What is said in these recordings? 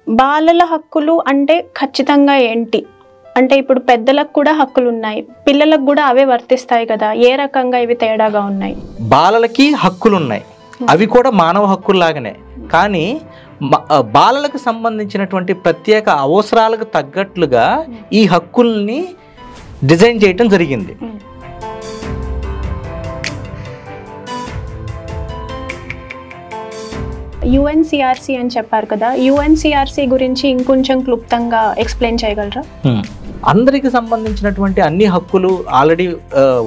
బాలల హక్కులు అంటే ఖచ్చితంగా ఏంటి? అంటే ఇప్పుడు పెద్దలకు కూడా హక్కులు ఉన్నాయి, పిల్లలకు కూడా అవే వర్తిస్తాయి కదా, ఏ రకంగా ఇవి తేడాగా ఉన్నాయి? బాలలకి హక్కులు ఉన్నాయి, అవి కూడా మానవ హక్కుల్లాగానే. కానీ బాలలకు సంబంధించినటువంటి ప్రత్యేక అవసరాలకు తగ్గట్లుగా ఈ హక్కుల్ని డిజైన్ చేయటం జరిగింది. యుఎన్సిఆర్సి అని చెప్పారు కదా, యుఎన్సిఆర్సి గురించి ఇంకొంచెం క్లుప్తంగా ఎక్స్ప్లెయిన్ చేయగలరా? అందరికి సంబంధించినటువంటి అన్ని హక్కులు ఆల్రెడీ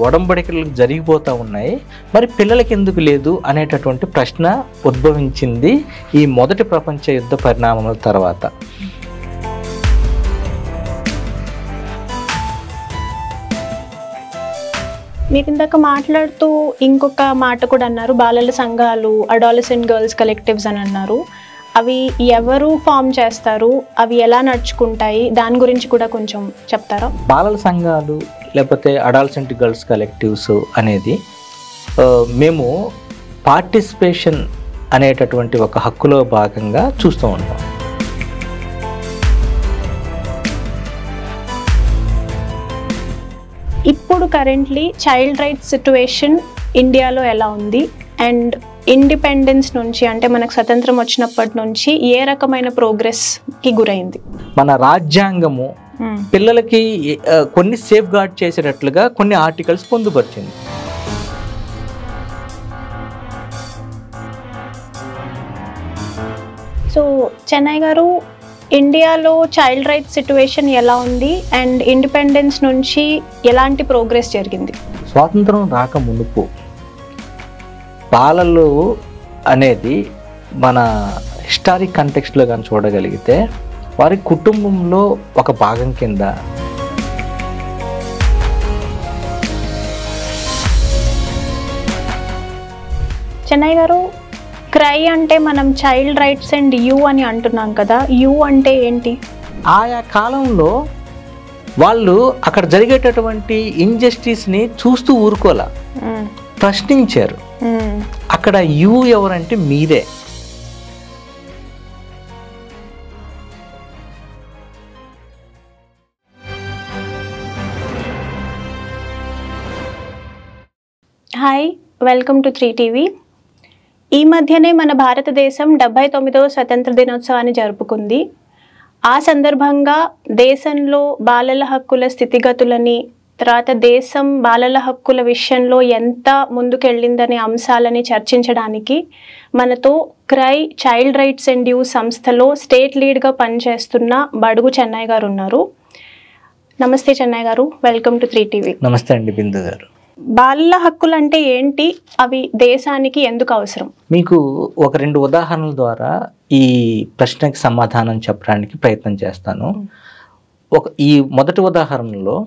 ఒడంబడికలకు జరిగిపోతూ ఉన్నాయి, మరి పిల్లలకి ఎందుకు లేదు అనేటటువంటి ప్రశ్న ఉద్భవించింది ఈ మొదటి ప్రపంచ యుద్ధ పరిణామాల తర్వాత. మీరు ఇందాక మాట్లాడుతూ ఇంకొక మాట కూడా అన్నారు, బాలల సంఘాలు, అడాలసెంట్ గర్ల్స్ కలెక్టివ్స్ అని అన్నారు. అవి ఎవరు ఫామ్ చేస్తారు, అవి ఎలా నడుచుకుంటాయి, దాని గురించి కూడా కొంచెం చెప్తారా? బాలల సంఘాలు లేకపోతే అడాలసెంట్ గర్ల్స్ కలెక్టివ్స్ అనేది మేము పార్టిసిపేషన్ అనేటటువంటి ఒక హక్కులో భాగంగా చూస్తూ ఉంటాం. ఇప్పుడు కరెంట్లీ చైల్డ్ రైట్స్ సిట్యుయేషన్ ఇండియాలో ఎలా ఉంది, అండ్ ఇండిపెండెన్స్ నుంచి అంటే మనకు స్వతంత్రం వచ్చినప్పటి నుంచి ఏ రకమైన ప్రోగ్రెస్కి గురైంది? మన రాజ్యాంగము పిల్లలకి కొన్ని సేఫ్ గార్డ్ చేసేటట్లుగా కొన్ని ఆర్టికల్స్ పొందుపరిచింది. సో చెన్నై గారు, ఇండియాలో చైల్డ్ రైట్స్ సిట్యుయేషన్ ఎలా ఉంది, అండ్ ఇండిపెండెన్స్ నుంచి ఎలాంటి ప్రోగ్రెస్ జరిగింది? స్వాతంత్రం రాక మునుపు బాలలు అనేది మన హిస్టారిక్ కంటెక్స్ట్లో కానీ చూడగలిగితే వారి కుటుంబంలో ఒక భాగం కింద చెన్నై గారు, క్రై అంటే మనం చైల్డ్ రైట్స్ అండ్ యూ అని అంటున్నాం కదా, యూ అంటే ఏంటి? ఆయా కాలంలో వాళ్ళు అక్కడ జరిగేటటువంటి ఇంజస్టిస్ని చూస్తూ ఊరుకోలా, ప్రశ్నించారు. అక్కడ యూ ఎవరంటే మీరే. Hi, welcome to 3TV. ఈ మధ్యనే మన భారతదేశం 79వ స్వతంత్ర దినోత్సవాన్ని జరుపుకుంది. ఆ సందర్భంగా దేశంలో బాలల హక్కుల స్థితిగతులని, తర్వాత దేశం బాలల హక్కుల విషయంలో ఎంత ముందుకెళ్ళిందనే అంశాలని చర్చించడానికి మనతో cry child rights and you సంస్థలో స్టేట్ లీడ్గా పనిచేస్తున్న బడుగు చెన్నై గారు ఉన్నారు. నమస్తే చెన్నై గారు, వెల్కమ్ టు 3TV. నమస్తే అండి బిందు గారు. బాలల హక్కులు అంటే ఏంటి, అవి దేశానికి ఎందుకు అవసరం? మీకు ఒక 2 ఉదాహరణల ద్వారా ఈ ప్రశ్నకి సమాధానం చెప్పడానికి ప్రయత్నం చేస్తాను. ఈ మొదటి ఉదాహరణలో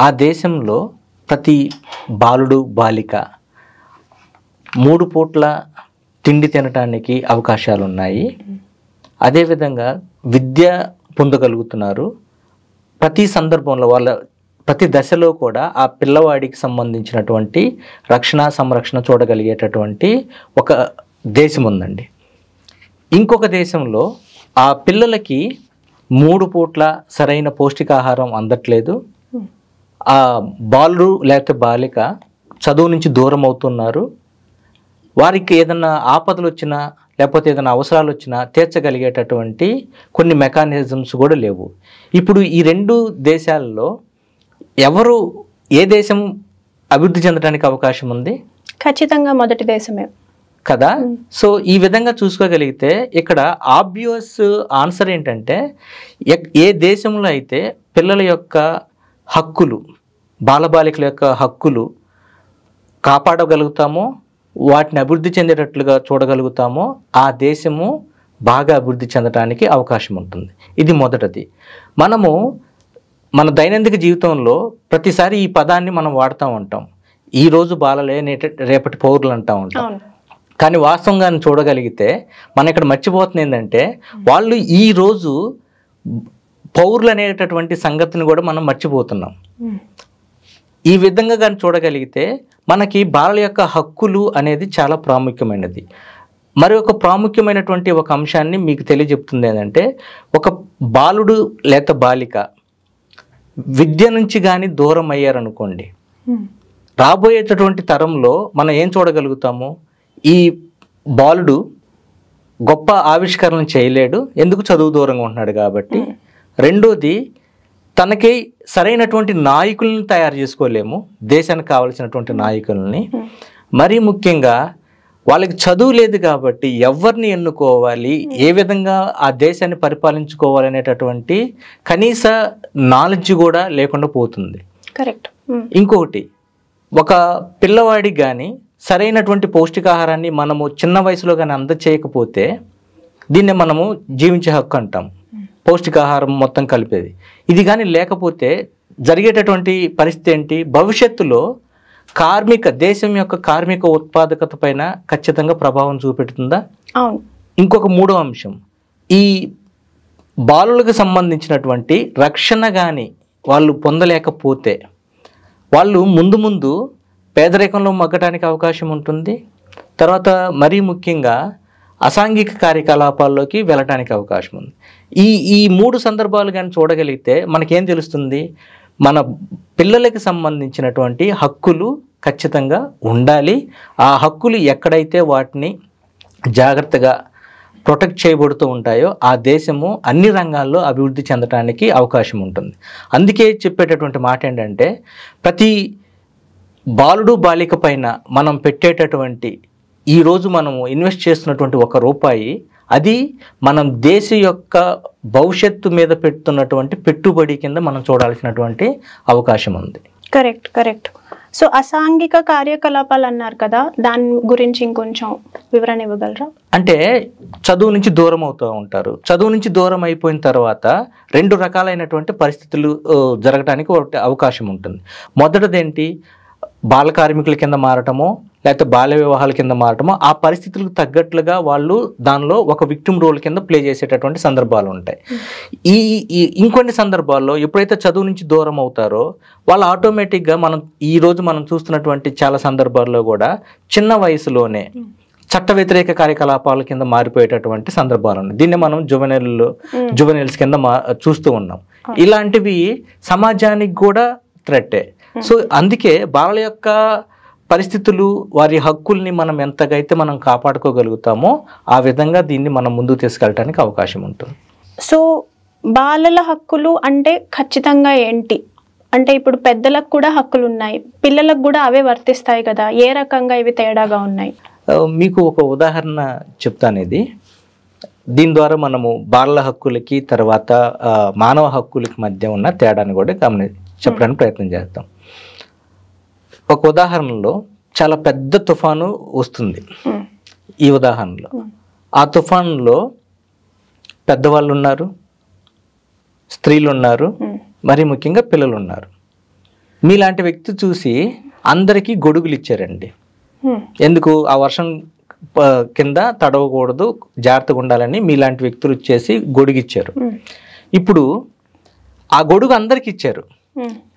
ఆ దేశంలో ప్రతి బాలుడు బాలిక 3 పూట్ల తిండి తినటానికి అవకాశాలు ఉన్నాయి. అదేవిధంగా విద్య పొందగలుగుతున్నారు. ప్రతి సందర్భంలో వాళ్ళ ప్రతి దశలో కూడా ఆ పిల్లవాడికి సంబంధించినటువంటి రక్షణ సంరక్షణ చూడగలిగేటటువంటి ఒక దేశం ఉందండి. ఇంకొక దేశంలో ఆ పిల్లలకి 3 పూట్ల సరైన పౌష్టికాహారం అందట్లేదు. ఆ బాలుడు లేకపోతే బాలిక చదువు నుంచి దూరం అవుతున్నారు. వారికి ఏదైనా ఆపదలు వచ్చినా లేకపోతే ఏదైనా అవసరాలు వచ్చినా తీర్చగలిగేటటువంటి కొన్ని మెకానిజమ్స్ కూడా లేవు. ఇప్పుడు ఈ 2 దేశాల్లో ఏ దేశం అభివృద్ధి చెందడానికి అవకాశం ఉంది? ఖచ్చితంగా మొదటి దేశమే కదా. సో ఈ విధంగా చూసుకోగలిగితే ఇక్కడ ఆబ్వియస్ ఆన్సర్ ఏంటంటే, ఏ దేశంలో అయితే పిల్లల యొక్క హక్కులు, బాలబాలికల యొక్క హక్కులు కాపాడగలుగుతామో, వాటిని అభివృద్ధి చెందేటట్లుగా చూడగలుగుతామో ఆ దేశము బాగా అభివృద్ధి చెందడానికి అవకాశం ఉంటుంది. ఇది మొదటిది. మనము మన దైనందిక జీవితంలో ప్రతిసారి ఈ పదాన్ని మనం వాడుతూ ఉంటాం. ఈరోజు బాలలే రేపటి పౌరులు అంటూ ఉంటాం. కానీ వాస్తవంగా చూడగలిగితే మనం ఇక్కడ మర్చిపోతుంది ఏంటంటే, వాళ్ళు ఈరోజు పౌరులు అనేటటువంటి సంగతిని కూడా మనం మర్చిపోతున్నాం. ఈ విధంగా కానీ చూడగలిగితే మనకి బాలల యొక్క హక్కులు అనేది చాలా ప్రాముఖ్యమైనది. మరి ఒక ప్రాముఖ్యమైనటువంటి ఒక అంశాన్ని మీకు తెలియజెప్తుంది ఏంటంటే, ఒక బాలుడు లేక బాలిక విద్య నుంచి కానీ దూరం అయ్యారనుకోండి, రాబోయేటటువంటి తరంలో మనం ఏం చూడగలుగుతాము? ఈ బాలుడు గొప్ప ఆవిష్కరణ చేయలేడు, ఎందుకు? చదువు దూరంగా ఉంటున్నాడు కాబట్టి. రెండోది, తనకి సరైనటువంటి నాయకుల్ని తయారు చేసుకోలేము, దేశానికి కావలసినటువంటి నాయకుల్ని. మరీ ముఖ్యంగా వాళ్ళకి చదువు లేదు కాబట్టి ఎవరిని ఎన్నుకోవాలి, ఏ విధంగా ఆ దేశాన్ని పరిపాలించుకోవాలి అనేటటువంటి కనీస నాలెడ్జ్ కూడా లేకుండా పోతుంది. కరెక్ట్. ఇంకొకటి, ఒక పిల్లవాడికి కానీ సరైనటువంటి పౌష్టికాహారాన్ని మనము చిన్న వయసులో కానీ అందచేయకపోతే దీన్ని మనము జీవించే హక్కు అంటాం, పౌష్టికాహారం మొత్తం కలిపేది. ఇది కానీ లేకపోతే జరిగేటటువంటి పరిస్థితి ఏంటి? భవిష్యత్తులో దేశం యొక్క కార్మిక ఉత్పాదకత పైన ఖచ్చితంగా ప్రభావం చూపెడుతుందా? అవును. ఇంకొక మూడో అంశం, ఈ బాలులకు సంబంధించినటువంటి రక్షణ కానీ వాళ్ళు పొందలేకపోతే వాళ్ళు ముందు ముందు పేదరికంలో మగ్గటానికి అవకాశం ఉంటుంది. తర్వాత మరీ ముఖ్యంగా అసాంఘిక కార్యకలాపాల్లోకి వెళ్ళటానికి అవకాశం ఉంది. ఈ మూడు సందర్భాలు కానీ చూడగలిగితే మనకేం తెలుస్తుంది? మన పిల్లలకి సంబంధించినటువంటి హక్కులు ఖచ్చితంగా ఉండాలి. ఆ హక్కులు ఎక్కడైతే వాటిని జాగ్రత్తగా ప్రొటెక్ట్ చేయబడుతూ ఉంటాయో ఆ దేశము అన్ని రంగాల్లో అభివృద్ధి చెందడానికి అవకాశం ఉంటుంది. అందుకే చెప్పేటటువంటి మాట ఏంటంటే, ప్రతి బాలుడు బాలిక పైన మనం పెట్టేటటువంటి, ఈరోజు మనము ఇన్వెస్ట్ చేస్తున్నటువంటి ₹1 అది మనం దేశ యొక్క భవిష్యత్తు మీద పెడుతున్నటువంటి పెట్టుబడి కింద మనం చూడాల్సినటువంటి అవకాశం ఉంది. Correct, correct. సో అసాంఘిక కార్యకలాపాలు అన్నారు కదా, దాని గురించి ఇంకొంచెం వివరణ ఇవ్వగలరా? అంటే చదువు నుంచి దూరం అవుతూ ఉంటారు. చదువు నుంచి దూరం అయిపోయిన తర్వాత 2 రకాలైనటువంటి పరిస్థితులు జరగడానికి అవకాశం ఉంటుంది. మొదటిది ఏంటి? బాల కార్మికుల కింద మారటమో లేకపోతే బాల్య వివాహాల కింద మారటమో, ఆ పరిస్థితులకు తగ్గట్లుగా వాళ్ళు దానిలో ఒక విక్టిమ్ రోల్ కింద ప్లే చేసేటటువంటి సందర్భాలు ఉంటాయి. ఇంకొన్ని సందర్భాల్లో ఎప్పుడైతే చదువు నుంచి దూరం అవుతారో వాళ్ళు ఆటోమేటిక్గా ఈరోజు మనం చూస్తున్నటువంటి చాలా సందర్భాల్లో కూడా చిన్న వయసులోనే చట్ట వ్యతిరేక కార్యకలాపాల కింద మారిపోయేటటువంటి సందర్భాలు ఉన్నాయి. దీన్ని మనం జువెనైల్స్ కింద చూస్తూ ఉన్నాం. ఇలాంటివి సమాజానికి కూడా థ్రెట్టే. సో అందుకే బాలల యొక్క పరిస్థితులు, వారి హక్కుల్ని మనం ఎంతగైతే మనం కాపాడుకోగలుగుతామో ఆ విధంగా దీన్ని మనం ముందుకు తీసుకెళ్ళడానికి అవకాశం ఉంటుంది. సో బాలల హక్కులు అంటే ఖచ్చితంగా ఏంటి? అంటే ఇప్పుడు పెద్దలకు కూడా హక్కులు ఉన్నాయి, పిల్లలకు కూడా అవే వర్తిస్తాయి కదా, ఏ రకంగా ఇవి తేడాగా ఉన్నాయి? మీకు ఒక ఉదాహరణ చెప్తాను. దీని ద్వారా మనము బాలల హక్కులకి తర్వాత మానవ హక్కులకి మధ్య ఉన్న తేడాన్ని కూడా చెప్పడానికి ప్రయత్నం చేస్తాం. ఒక ఉదాహరణలో చాలా పెద్ద తుఫాను వస్తుంది. ఈ ఉదాహరణలో ఆ తుఫానులో పెద్దవాళ్ళు ఉన్నారు, స్త్రీలు ఉన్నారు, మరి ముఖ్యంగా పిల్లలు ఉన్నారు. మీలాంటి వ్యక్తి చూసి అందరికీ గొడుగులు ఇచ్చారండి. ఎందుకు? ఆ వర్షం కింద తడవకూడదు, జాగ్రత్తగా ఉండాలని మీలాంటి వ్యక్తులు వచ్చేసి గొడుగు ఇచ్చారు. ఇప్పుడు ఆ గొడుగు అందరికి ఇచ్చారు,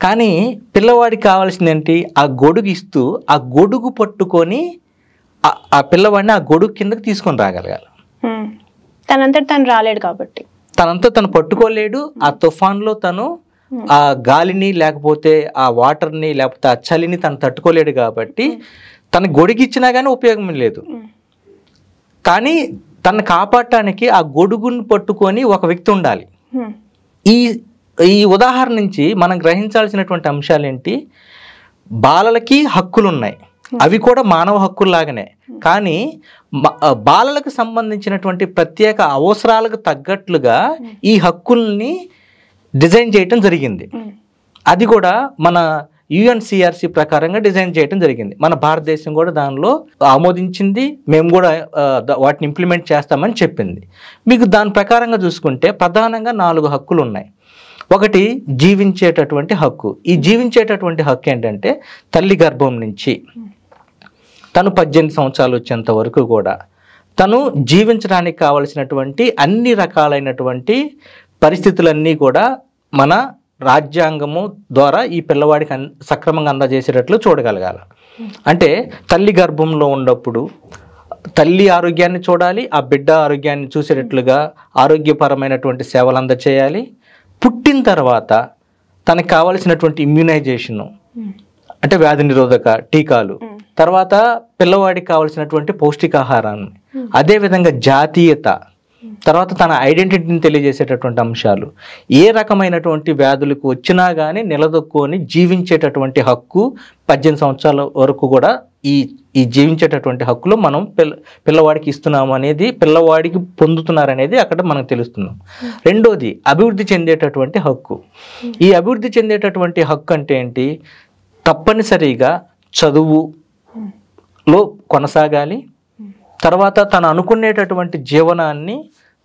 కానీ పిల్లవాడికి కావాల్సింది ఏంటి? ఆ గొడుగు ఇస్తూ ఆ గొడుగు పట్టుకొని ఆ పిల్లవాడిని ఆ గొడుగు కిందకి తీసుకొని రాగలగాలి. తనంతట తను రాలేడు కాబట్టి, తనంతా తను పట్టుకోలేడు. ఆ తుఫాన్లో తను ఆ గాలిని లేకపోతే ఆ వాటర్ని లేకపోతే ఆ చలిని తను తట్టుకోలేడు కాబట్టి తన గొడుగు ఇచ్చినా కానీ ఉపయోగం లేదు. కానీ తను కాపాడటానికి ఆ గొడుగుని పట్టుకొని ఒక వ్యక్తి ఉండాలి. ఈ ఉదాహరణ నుంచి మనం గ్రహించాల్సినటువంటి అంశాలు ఏంటి? బాలలకి హక్కులు ఉన్నాయి, అవి కూడా మానవ హక్కుల్లాగానే. కానీ బాలలకు సంబంధించినటువంటి ప్రత్యేక అవసరాలకు తగ్గట్లుగా ఈ హక్కుల్ని డిజైన్ చేయటం జరిగింది. అది కూడా మన UNCRC ప్రకారంగా డిజైన్ చేయడం జరిగింది. మన భారతదేశం కూడా దానిలో ఆమోదించింది, మేము కూడా వాటిని ఇంప్లిమెంట్ చేస్తామని చెప్పింది. మీకు దాని ప్రకారంగా చూసుకుంటే ప్రధానంగా 4 హక్కులు ఉన్నాయి. ఒకటి జీవించేటటువంటి హక్కు. ఈ జీవించేటటువంటి హక్కు ఏంటంటే తల్లి గర్భం నుంచి తను 18 సంవత్సరాలు వచ్చేంత వరకు కూడా తను జీవించడానికి కావలసినటువంటి అన్ని రకాలైనటువంటి పరిస్థితులన్నీ కూడా మన రాజ్యాంగము ద్వారా ఈ పిల్లవాడికి సక్రమంగా అందజేసేటట్లు చూడగలగాలి. అంటే తల్లి గర్భంలో ఉన్నప్పుడు తల్లి ఆరోగ్యాన్ని చూడాలి, ఆ బిడ్డ ఆరోగ్యాన్ని చూసేటట్లుగా ఆరోగ్యపరమైనటువంటి సేవలు అందచేయాలి. పుట్టిన తర్వాత తనకు కావలసినటువంటి ఇమ్యునైజేషను, అంటే వ్యాధి నిరోధక టీకాలు, తర్వాత పిల్లవాడికి కావలసినటువంటి పౌష్టికాహారాన్ని, అదేవిధంగా జాతీయత, తర్వాత తన ఐడెంటిటీని తెలియజేసేటటువంటి అంశాలు, ఏ రకమైనటువంటి వ్యాధులకు వచ్చినా కానీ నిలదొక్కుని జీవించేటటువంటి హక్కు 18 సంవత్సరాల వరకు కూడా ఈ జీవించేటటువంటి హక్కులు మనం పిల్లవాడికి ఇస్తున్నాము అనేది, పిల్లవాడికి పొందుతున్నారనేది అక్కడ మనకు తెలుస్తున్నాం. రెండోది అభివృద్ధి చెందేటటువంటి హక్కు. ఈ అభివృద్ధి చెందేటటువంటి హక్కు అంటే ఏంటి? తప్పనిసరిగా చదువులో కొనసాగాలి, తర్వాత తను అనుకునేటటువంటి జీవనాన్ని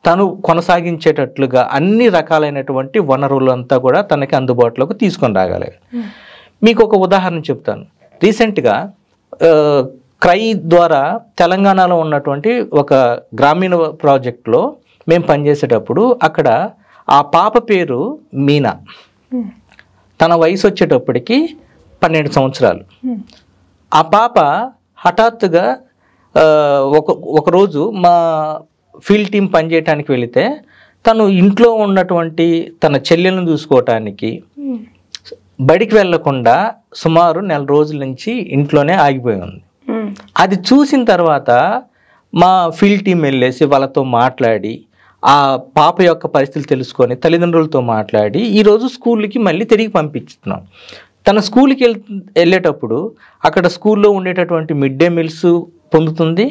తను కొనసాగించేటట్లుగా అన్ని రకాలైనటువంటి వనరులంతా కూడా తనకి అందుబాటులోకి తీసుకొని రాగలి. మీకు ఒక ఉదాహరణ చెప్తాను. రీసెంట్గా క్రై ద్వారా తెలంగాణలో ఉన్నటువంటి ఒక గ్రామీణ ప్రాజెక్టులో మేము పనిచేసేటప్పుడు అక్కడ ఆ పాప పేరు మీనా. తన వయసు వచ్చేటప్పటికి 12 సంవత్సరాలు. ఆ పాప హఠాత్తుగా ఒకరోజు మా ఫీల్డ్ టీం పనిచేయటానికి వెళితే తను ఇంట్లో ఉన్నటువంటి తన చెల్లెలను చూసుకోవటానికి బడికి వెళ్లకుండా సుమారు 1 నెల రోజుల నుంచి ఇంట్లోనే ఆగిపోయి ఉంది. అది చూసిన తర్వాత మా ఫీల్డ్ టీం వెళ్ళేసి వాళ్ళతో మాట్లాడి ఆ పాప యొక్క పరిస్థితులు తెలుసుకొని తల్లిదండ్రులతో మాట్లాడి ఈరోజు స్కూల్కి మళ్ళీ తిరిగి పంపిస్తున్నాం. తన స్కూల్కి వెళ్ళేటప్పుడు అక్కడ స్కూల్లో ఉండేటటువంటి మిడ్ డే మీల్స్ పొందుతుంది,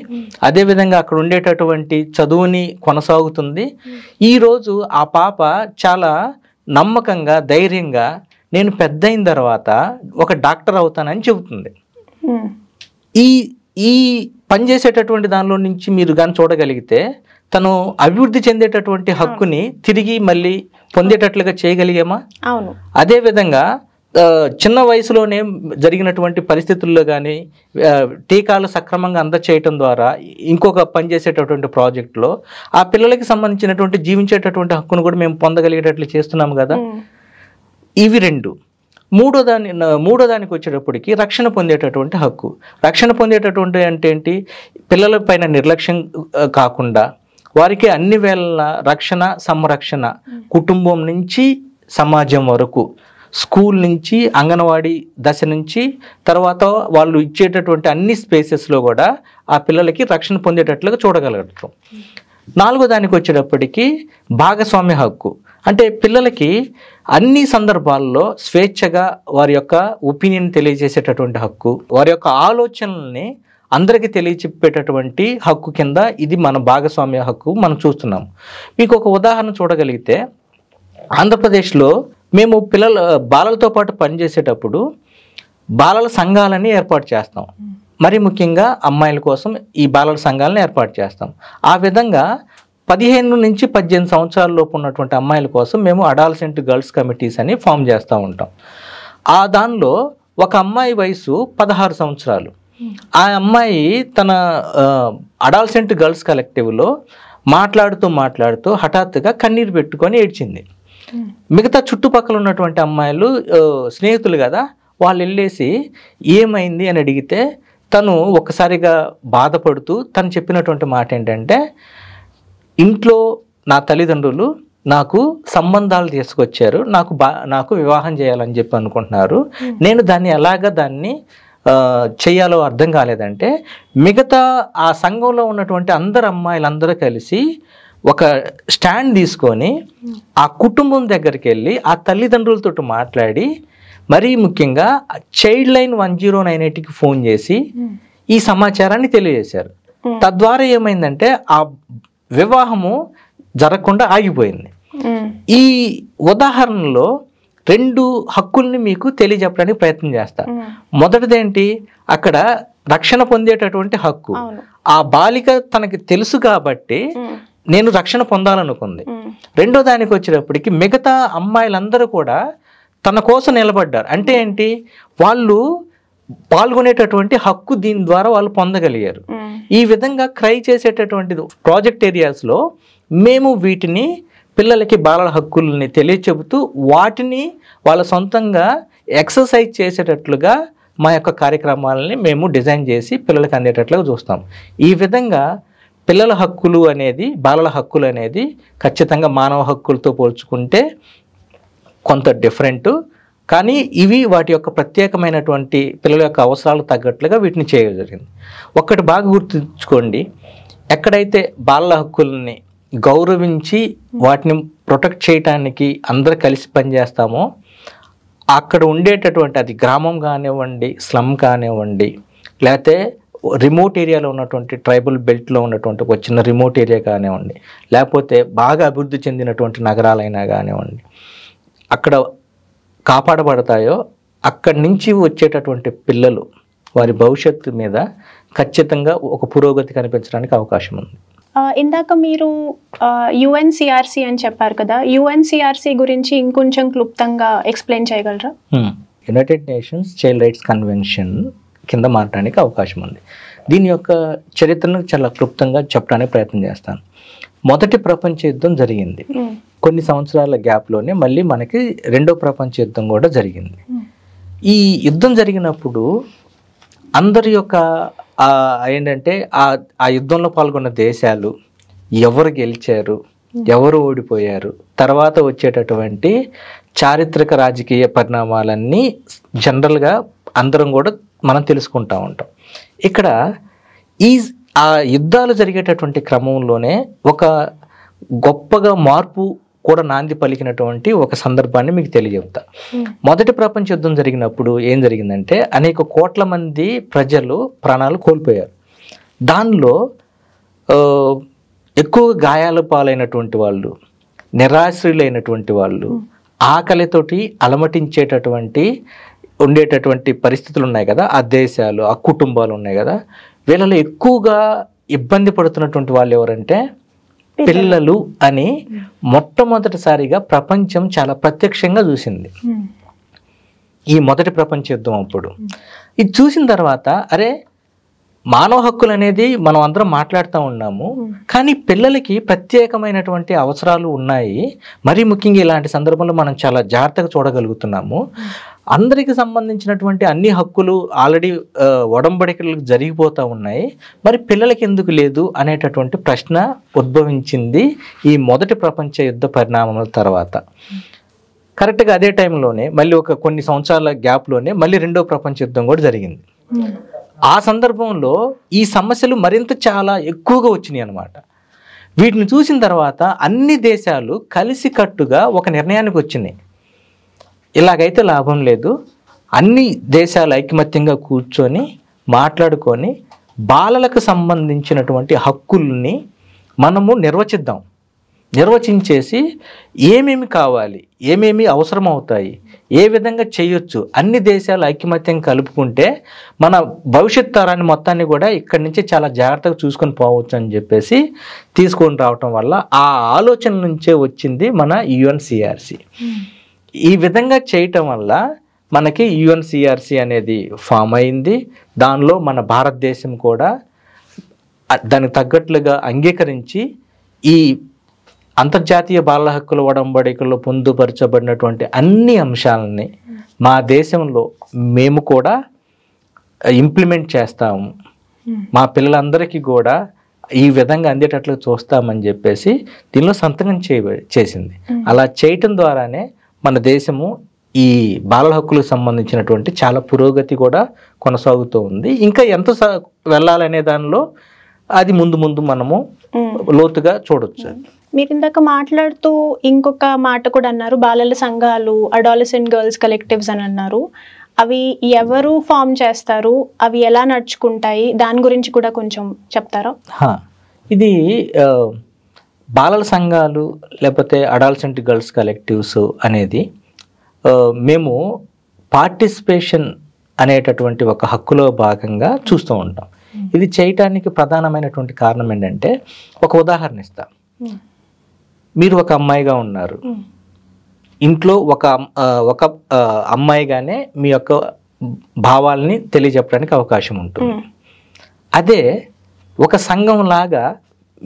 అదేవిధంగా అక్కడ ఉండేటటువంటి చదువుని కొనసాగుతుంది. ఈరోజు ఆ పాప చాలా నమ్మకంగా, ధైర్యంగా నేను పెద్ద అయిన తర్వాత ఒక డాక్టర్ అవుతానని చెబుతుంది. ఈ పనిచేసేటటువంటి దానిలో నుంచి మీరు కానీ చూడగలిగితే తను అభివృద్ధి చెందేటటువంటి హక్కుని తిరిగి మళ్ళీ పొందేటట్లుగా చేయగలిగామా? అవును. అదేవిధంగా చిన్న వయసులోనే జరిగినటువంటి పరిస్థితుల్లో కానీ టీకాలు సక్రమంగా అందచేయటం ద్వారా ఇంకొక పనిచేసేటటువంటి ప్రాజెక్టులో ఆ పిల్లలకి సంబంధించినటువంటి జీవించేటటువంటి హక్కును కూడా మేము పొందగలిగేటట్లు చేస్తున్నాము కదా. ఇవి రెండు. మూడో దానికి వచ్చేటప్పటికి రక్షణ పొందేటటువంటి హక్కు. రక్షణ పొందేటటువంటి అంటే ఏంటి? పిల్లల పైన నిర్లక్ష్యం కాకుండా వారికి అన్ని వేళ రక్షణ, సంరక్షణ, కుటుంబం నుంచి సమాజం వరకు, స్కూల్ నుంచి అంగన్వాడీ దశ నుంచి తర్వాత వాళ్ళు ఇచ్చేటటువంటి అన్ని స్పేసెస్లో కూడా ఆ పిల్లలకి రక్షణ పొందేటట్లుగా చూడగలగటం. నాలుగో దానికి వచ్చేటప్పటికి భాగస్వామ్య హక్కు. అంటే పిల్లలకి అన్ని సందర్భాల్లో స్వేచ్ఛగా వారి యొక్క ఒపీనియన్ తెలియజేసేటటువంటి హక్కు, వారి యొక్క ఆలోచనల్ని అందరికీ తెలియచెప్పేటటువంటి హక్కు కింద ఇది మన భాగస్వామ్య హక్కు మనం చూస్తున్నాం. మీకు ఒక ఉదాహరణ చూడగలిగితే ఆంధ్రప్రదేశ్లో మేము బాలలతో పాటు పనిచేసేటప్పుడు బాలల సంఘాలని ఏర్పాటు చేస్తాం. మరి ముఖ్యంగా అమ్మాయిల కోసం ఈ బాలల సంఘాలను ఏర్పాటు చేస్తాం. ఆ విధంగా 15 నుంచి 18 సంవత్సరాల లోపు ఉన్నటువంటి అమ్మాయిల కోసం మేము అడాలసెంట్ గర్ల్స్ కమిటీస్ అని ఫామ్ చేస్తూ ఉంటాం. ఆ దానిలో ఒక అమ్మాయి వయసు 16 సంవత్సరాలు. ఆ అమ్మాయి తన అడాలసెంట్ గర్ల్స్ కలెక్టివ్లో మాట్లాడుతూ హఠాత్తుగా కన్నీరు పెట్టుకొని ఏడ్చింది. మిగతా చుట్టుపక్కల ఉన్నటువంటి అమ్మాయిలు స్నేహితులు కదా, వాళ్ళు వెళ్ళేసి ఏమైంది అని అడిగితే తను ఒక్కసారిగా బాధపడుతూ తను చెప్పినటువంటి మాట ఏంటంటే, ఇంట్లో నా తల్లిదండ్రులు నాకు సంబంధాలు తీసుకొచ్చారు, నాకు వివాహం చేయాలని చెప్పి అనుకుంటున్నారు. నేను దాన్ని చేయాలో అర్థం కాలేదంటే మిగతా ఆ సంఘంలో ఉన్నటువంటి అందరు అమ్మాయిలందరూ కలిసి ఒక స్టాండ్ తీసుకొని ఆ కుటుంబం దగ్గరికి వెళ్ళి ఆ తల్లిదండ్రులతో మాట్లాడి మరీ ముఖ్యంగా చైల్డ్ లైన్ 1098కి ఫోన్ చేసి ఈ సమాచారాన్ని తెలియజేశారు. తద్వారా ఏమైందంటే ఆ వివాహము జరగకుండా ఆగిపోయింది. ఈ ఉదాహరణలో 2 హక్కుల్ని మీకు తెలియజెప్పడానికి ప్రయత్నం చేస్తా. మొదటిదేంటి? అక్కడ రక్షణ పొందేటటువంటి హక్కు. ఆ బాలిక తనకి తెలుసు కాబట్టి నేను రక్షణ పొందాలనుకుంది. రెండో దానికి వచ్చేటప్పటికి మిగతా అమ్మాయిలందరూ కూడా తన కోసం నిలబడ్డారు. అంటే ఏంటి? వాళ్ళు పాల్గొనేటటువంటి హక్కు దీని ద్వారా వాళ్ళు పొందగలిగారు. ఈ విధంగా క్రై చేసేటటువంటి ప్రాజెక్ట్ ఏరియాస్లో మేము వీటిని పిల్లలకి బాలల హక్కుల్ని తెలియచెబుతూ వాటిని వాళ్ళ సొంతంగా ఎక్సర్సైజ్ చేసేటట్లుగా మా యొక్క కార్యక్రమాలని మేము డిజైన్ చేసి పిల్లలకు అందేటట్లుగా చూస్తాం. ఈ విధంగా పిల్లల హక్కులు అనేది, బాలల హక్కులు అనేది ఖచ్చితంగా మానవ హక్కులతో పోల్చుకుంటే కొంత డిఫరెంట్. కానీ ఇవి వాటి యొక్క ప్రత్యేకమైనటువంటి పిల్లల యొక్క అవసరాలకు తగ్గట్లుగా వీటిని చేయడం జరిగింది. ఒక్కటి బాగా గుర్తుంచుకోండి, ఎక్కడైతే బాలల హక్కుల్ని గౌరవించి వాటిని ప్రొటెక్ట్ చేయడానికి అందరూ కలిసి పనిచేస్తామో అక్కడ ఉండేటటువంటి, అది గ్రామం కానివ్వండి, స్లమ్ కానివ్వండి, లేకపోతే రిమోట్ ఏరియాలో ఉన్నటువంటి ట్రైబల్ బెల్ట్లో ఉన్నటువంటి ఒక చిన్న రిమోట్ ఏరియా కానివ్వండి, లేకపోతే బాగా అభివృద్ధి చెందినటువంటి నగరాలైనా కానివ్వండి, అక్కడ కాపాడబడతాయో అక్కడి నుంచి వచ్చేటటువంటి పిల్లలు వారి భవిష్యత్తు మీద ఖచ్చితంగా ఒక పురోగతి కనిపించడానికి అవకాశం ఉంది. ఇందాక మీరు యుఎన్సిఆర్సి అని చెప్పారు కదా, యుఎన్సిఆర్సి గురించి ఇంకొంచెం క్లుప్తంగా ఎక్స్ప్లెయిన్ చేయగలరా? United nations child rights convention కింద మాట్లాడడానికి అవకాశం ఉంది. దీని యొక్క చరిత్రను చాలా క్లుప్తంగా చెప్పడానికి ప్రయత్నం చేస్తాను. మొదటి ప్రపంచ యుద్ధం జరిగింది, కొన్ని సంవత్సరాల గ్యాప్లోనే మళ్ళీ మనకి రెండో ప్రపంచ యుద్ధం కూడా జరిగింది. ఈ యుద్ధం జరిగినప్పుడు అందరి యొక్క ఏంటంటే ఆ యుద్ధంలో పాల్గొన్న దేశాలు ఎవరు గెలిచారు, ఎవరు ఓడిపోయారు, తర్వాత వచ్చేటటువంటి చారిత్రక రాజకీయ పరిణామాలన్నీ జనరల్గా అందరం కూడా మనం తెలుసుకుంటూ ఉంటాం. ఇక్కడ ఆ యుద్ధాలు జరిగేటటువంటి క్రమంలోనే ఒక గొప్పగా మార్పు కూడా నాంది పలికినటువంటి ఒక సందర్భాన్ని మీకు తెలియజేస్తా. మొదటి ప్రపంచ యుద్ధం జరిగినప్పుడు ఏం జరిగిందంటే అనేక కోట్ల మంది ప్రజలు ప్రాణాలు కోల్పోయారు. దానిలో ఎక్కువ గాయాల పాలైనటువంటి వాళ్ళు, నిరాశ్రులైనటువంటి వాళ్ళు, ఆకలితోటి అలమటించేటటువంటి ఉండేటటువంటి పరిస్థితులు ఉన్నాయి కదా, ఆ దేశాలు, ఆ కుటుంబాలు ఉన్నాయి కదా, వీళ్ళలో ఎక్కువగా ఇబ్బంది పడుతున్నటువంటి వాళ్ళు ఎవరంటే పిల్లలు అని మొట్టమొదటిసారిగా ప్రపంచం చాలా ప్రత్యక్షంగా చూసింది ఈ మొదటి ప్రపంచ యుద్ధం అప్పుడు. ఇది చూసిన తర్వాత అరే మానవ హక్కులు అనేది మనం అందరం మాట్లాడుతూ ఉన్నాము, కానీ పిల్లలకి ప్రత్యేకమైనటువంటి అవసరాలు ఉన్నాయి. మరీ ముఖ్యంగా ఇలాంటి సందర్భంలో మనం చాలా జాగ్రత్తగా చూడగలుగుతున్నాము. అందరికి సంబంధించినటువంటి అన్ని హక్కులు ఆల్రెడీ ఒడంబడికలకు జరిగిపోతూ ఉన్నాయి, మరి పిల్లలకి ఎందుకు లేదు అనేటటువంటి ప్రశ్న ఉద్భవించింది ఈ మొదటి ప్రపంచ యుద్ధ పరిణామాల తర్వాత. కరెక్ట్గా అదే టైంలోనే మళ్ళీ ఒక కొన్ని సంవత్సరాల గ్యాప్లోనే మళ్ళీ రెండో ప్రపంచ యుద్ధం కూడా జరిగింది. ఆ సందర్భంలో ఈ సమస్యలు మరింత చాలా ఎక్కువగా వచ్చినాయి అన్నమాట. వీటిని చూసిన తర్వాత అన్ని దేశాలు కలిసికట్టుగా ఒక నిర్ణయానికి వచ్చినాయి, ఇలాగైతే లాభం లేదు, అన్ని దేశాలు ఐకమత్యంగా కూర్చొని మాట్లాడుకొని బాలలకు సంబంధించినటువంటి హక్కుల్ని మనము నిర్వచించేసి ఏమేమి కావాలి, ఏమేమి అవసరం అవుతాయి, ఏ విధంగా చేయొచ్చు, అన్ని దేశాలు ఐకమత్యం కలుపుకుంటే మన భవిష్యత్ తరాన్ని మొత్తాన్ని కూడా ఇక్కడి నుంచి చాలా జాగ్రత్తగా చూసుకొని పోవచ్చు అని చెప్పేసి తీసుకొని రావటం వల్ల ఆ ఆలోచన నుంచే వచ్చింది మన యుఎన్సిఆర్సి. ఈ విధంగా చేయటం వల్ల మనకి యుఎన్సిఆర్సి అనేది ఫామ్ అయింది. దానిలో మన భారతదేశం కూడా దానికి తగ్గట్లుగా అంగీకరించి ఈ అంతర్జాతీయ బాలల హక్కుల ఒడంబడికల్లో పొందుపరచబడినటువంటి అన్ని అంశాలని మా దేశంలో మేము కూడా ఇంప్లిమెంట్ చేస్తాము, మా పిల్లలందరికీ కూడా ఈ విధంగా అందేటట్లు చూస్తామని చెప్పేసి దీనిలో సంతకం చేసింది. అలా చేయటం ద్వారానే మన దేశము ఈ బాలల హక్కులకు సంబంధించినటువంటి చాలా పురోగతి కూడా కొనసాగుతూ ఉంది. ఇంకా ఎంత వెళ్ళాలనే దానిలో అది ముందు మనము లోతుగా చూడొచ్చు. మీరు ఇందాక మాట్లాడుతూ ఇంకొక మాట కూడా అన్నారు, బాలల సంఘాలు, అడాలసెంట్ గర్ల్స్ కలెక్టివ్స్ అని అన్నారు. అవి ఎవరు ఫామ్ చేస్తారు, అవి ఎలా నడుచుకుంటాయి, దాని గురించి కూడా కొంచెం చెప్తారా? ఇది బాలల సంఘాలు లేకపోతే అడాలసెంట్ గర్ల్స్ కలెక్టివ్స్ అనేది మేము పార్టిసిపేషన్ అనేటటువంటి ఒక హక్కులో భాగంగా చూస్తూ ఉంటాం. ఇది చేయటానికి ప్రధానమైనటువంటి కారణం ఏంటంటే, ఒక ఉదాహరణ ఇస్తా. మీరు ఒక అమ్మాయిగా ఉన్నారు, ఇంట్లో ఒక అమ్మాయిగానే మీ యొక్క భావాల్ని తెలియజెప్పడానికి అవకాశం ఉంటుంది. అదే ఒక సంఘం లాగా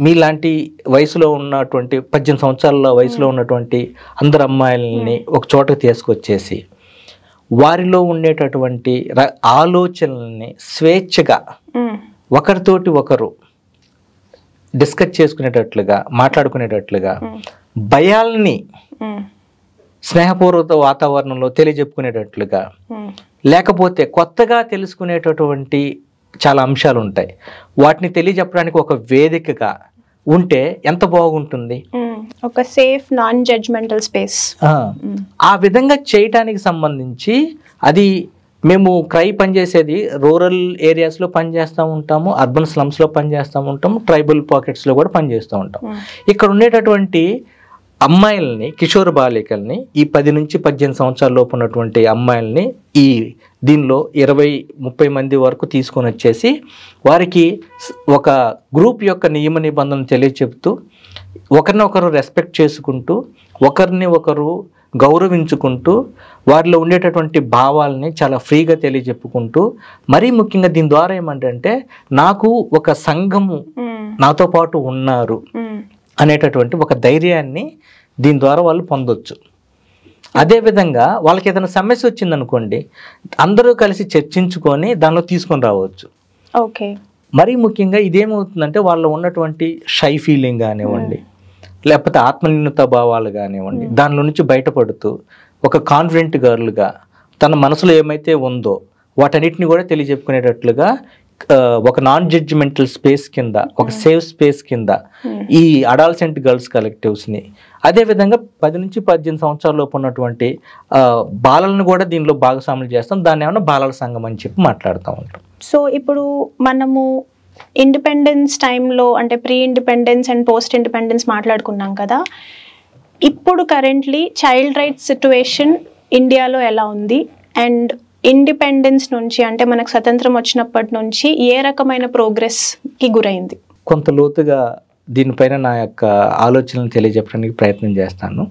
మీలాంటి వయసులో ఉన్నటువంటి 18 సంవత్సరాల వయసులో ఉన్నటువంటి అందరు అమ్మాయిలని ఒక చోటకు తీసుకొచ్చేసి వారిలో ఉండేటటువంటి ఆలోచనల్ని స్వేచ్ఛగా ఒకరితోటి ఒకరు డిస్కస్ చేసుకునేటట్లుగా, మాట్లాడుకునేటట్లుగా, భయాల్ని స్నేహపూర్వక వాతావరణంలో తెలియజెప్పుకునేటట్లుగా, లేకపోతే కొత్తగా తెలుసుకునేటటువంటి చాలా అంశాలు ఉంటాయి, వాటిని తెలియజెప్పడానికి ఒక వేదికగా ఉంటే ఎంత బాగుంటుంది. ఒక సేఫ్ నాన్ జడ్జ్మెంటల్ స్పేస్. ఆ విధంగా చేయటానికి సంబంధించి అది మేము క్రై పనిచేసేది రూరల్ ఏరియాస్లో పనిచేస్తూ ఉంటాము, అర్బన్ స్లమ్స్లో పనిచేస్తూ ఉంటాము, ట్రైబల్ పాకెట్స్లో కూడా పనిచేస్తూ ఉంటాం. ఇక్కడ ఉండేటటువంటి అమ్మాయిల్ని, కిషోర బాలికల్ని, ఈ 10 నుంచి 18 సంవత్సరాల లోపు ఉన్నటువంటి అమ్మాయిల్ని ఈ దీనిలో 20-30 మంది వరకు తీసుకొని వచ్చేసి వారికి ఒక గ్రూప్ యొక్క నియమ నిబంధనలు తెలియచెప్తూ, ఒకరినొకరు రెస్పెక్ట్ చేసుకుంటూ, ఒకరిని ఒకరు గౌరవించుకుంటూ, వారిలో ఉండేటటువంటి భావాలని చాలా ఫ్రీగా తెలియజెప్పుకుంటూ, మరీ ముఖ్యంగా దీని ద్వారా ఏమంటే నాకు ఒక సంఘము నాతో పాటు ఉన్నారు అనేటటువంటి ఒక ధైర్యాన్ని దీని ద్వారా వాళ్ళు పొందొచ్చు. అదేవిధంగా వాళ్ళకి ఏదైనా సమస్య వచ్చిందనుకోండి, అందరూ కలిసి చర్చించుకొని దానిలో తీసుకొని రావచ్చు. ఓకే. మరీ ముఖ్యంగా ఇదేమవుతుందంటే వాళ్ళలో ఉన్నటువంటి షై ఫీలింగ్ కానివ్వండి, లేకపోతే ఆత్మన్యూనత భావాలు కానివ్వండి, దానిలో నుంచి బయటపడుతూ ఒక కాన్ఫిడెంట్ గర్ల్గా తన మనసులో ఏమైతే ఉందో వాటన్నిటిని కూడా తెలియజెప్పుకునేటట్లుగా ఒక నాన్ జడ్జిమెంటల్ స్పేస్ కింద, ఒక సేఫ్ స్పేస్ కింద ఈ అడాల్సెంట్ గర్ల్స్ కలెక్టివ్స్ని, అదేవిధంగా 10 నుంచి 18 సంవత్సరాల లోపు ఉన్నటువంటి బాలలను కూడా దీనిలో భాగస్వాములు చేస్తాం. దాన్ని ఏమన్నా బాలల సంఘం అని చెప్పి మాట్లాడుతూ ఉంటాం. సో ఇప్పుడు మనము ఇండిపెండెన్స్ టైంలో, అంటే pre independence and post independence మాట్లాడుకున్నాం కదా, ఇప్పుడు కరెంట్లీ చైల్డ్ రైట్స్ సిట్యువేషన్ ఇండియాలో ఎలా ఉంది, అండ్ ఇండిపెండెన్స్ నుంచి, అంటే మనకు స్వతంత్రం వచ్చినప్పటి నుంచి ఏ రకమైన ప్రోగ్రెస్కి గురైంది? కొంత లోతుగా దీనిపైన నా యొక్క ఆలోచనలు తెలియజెప్పడానికి ప్రయత్నం చేస్తాను.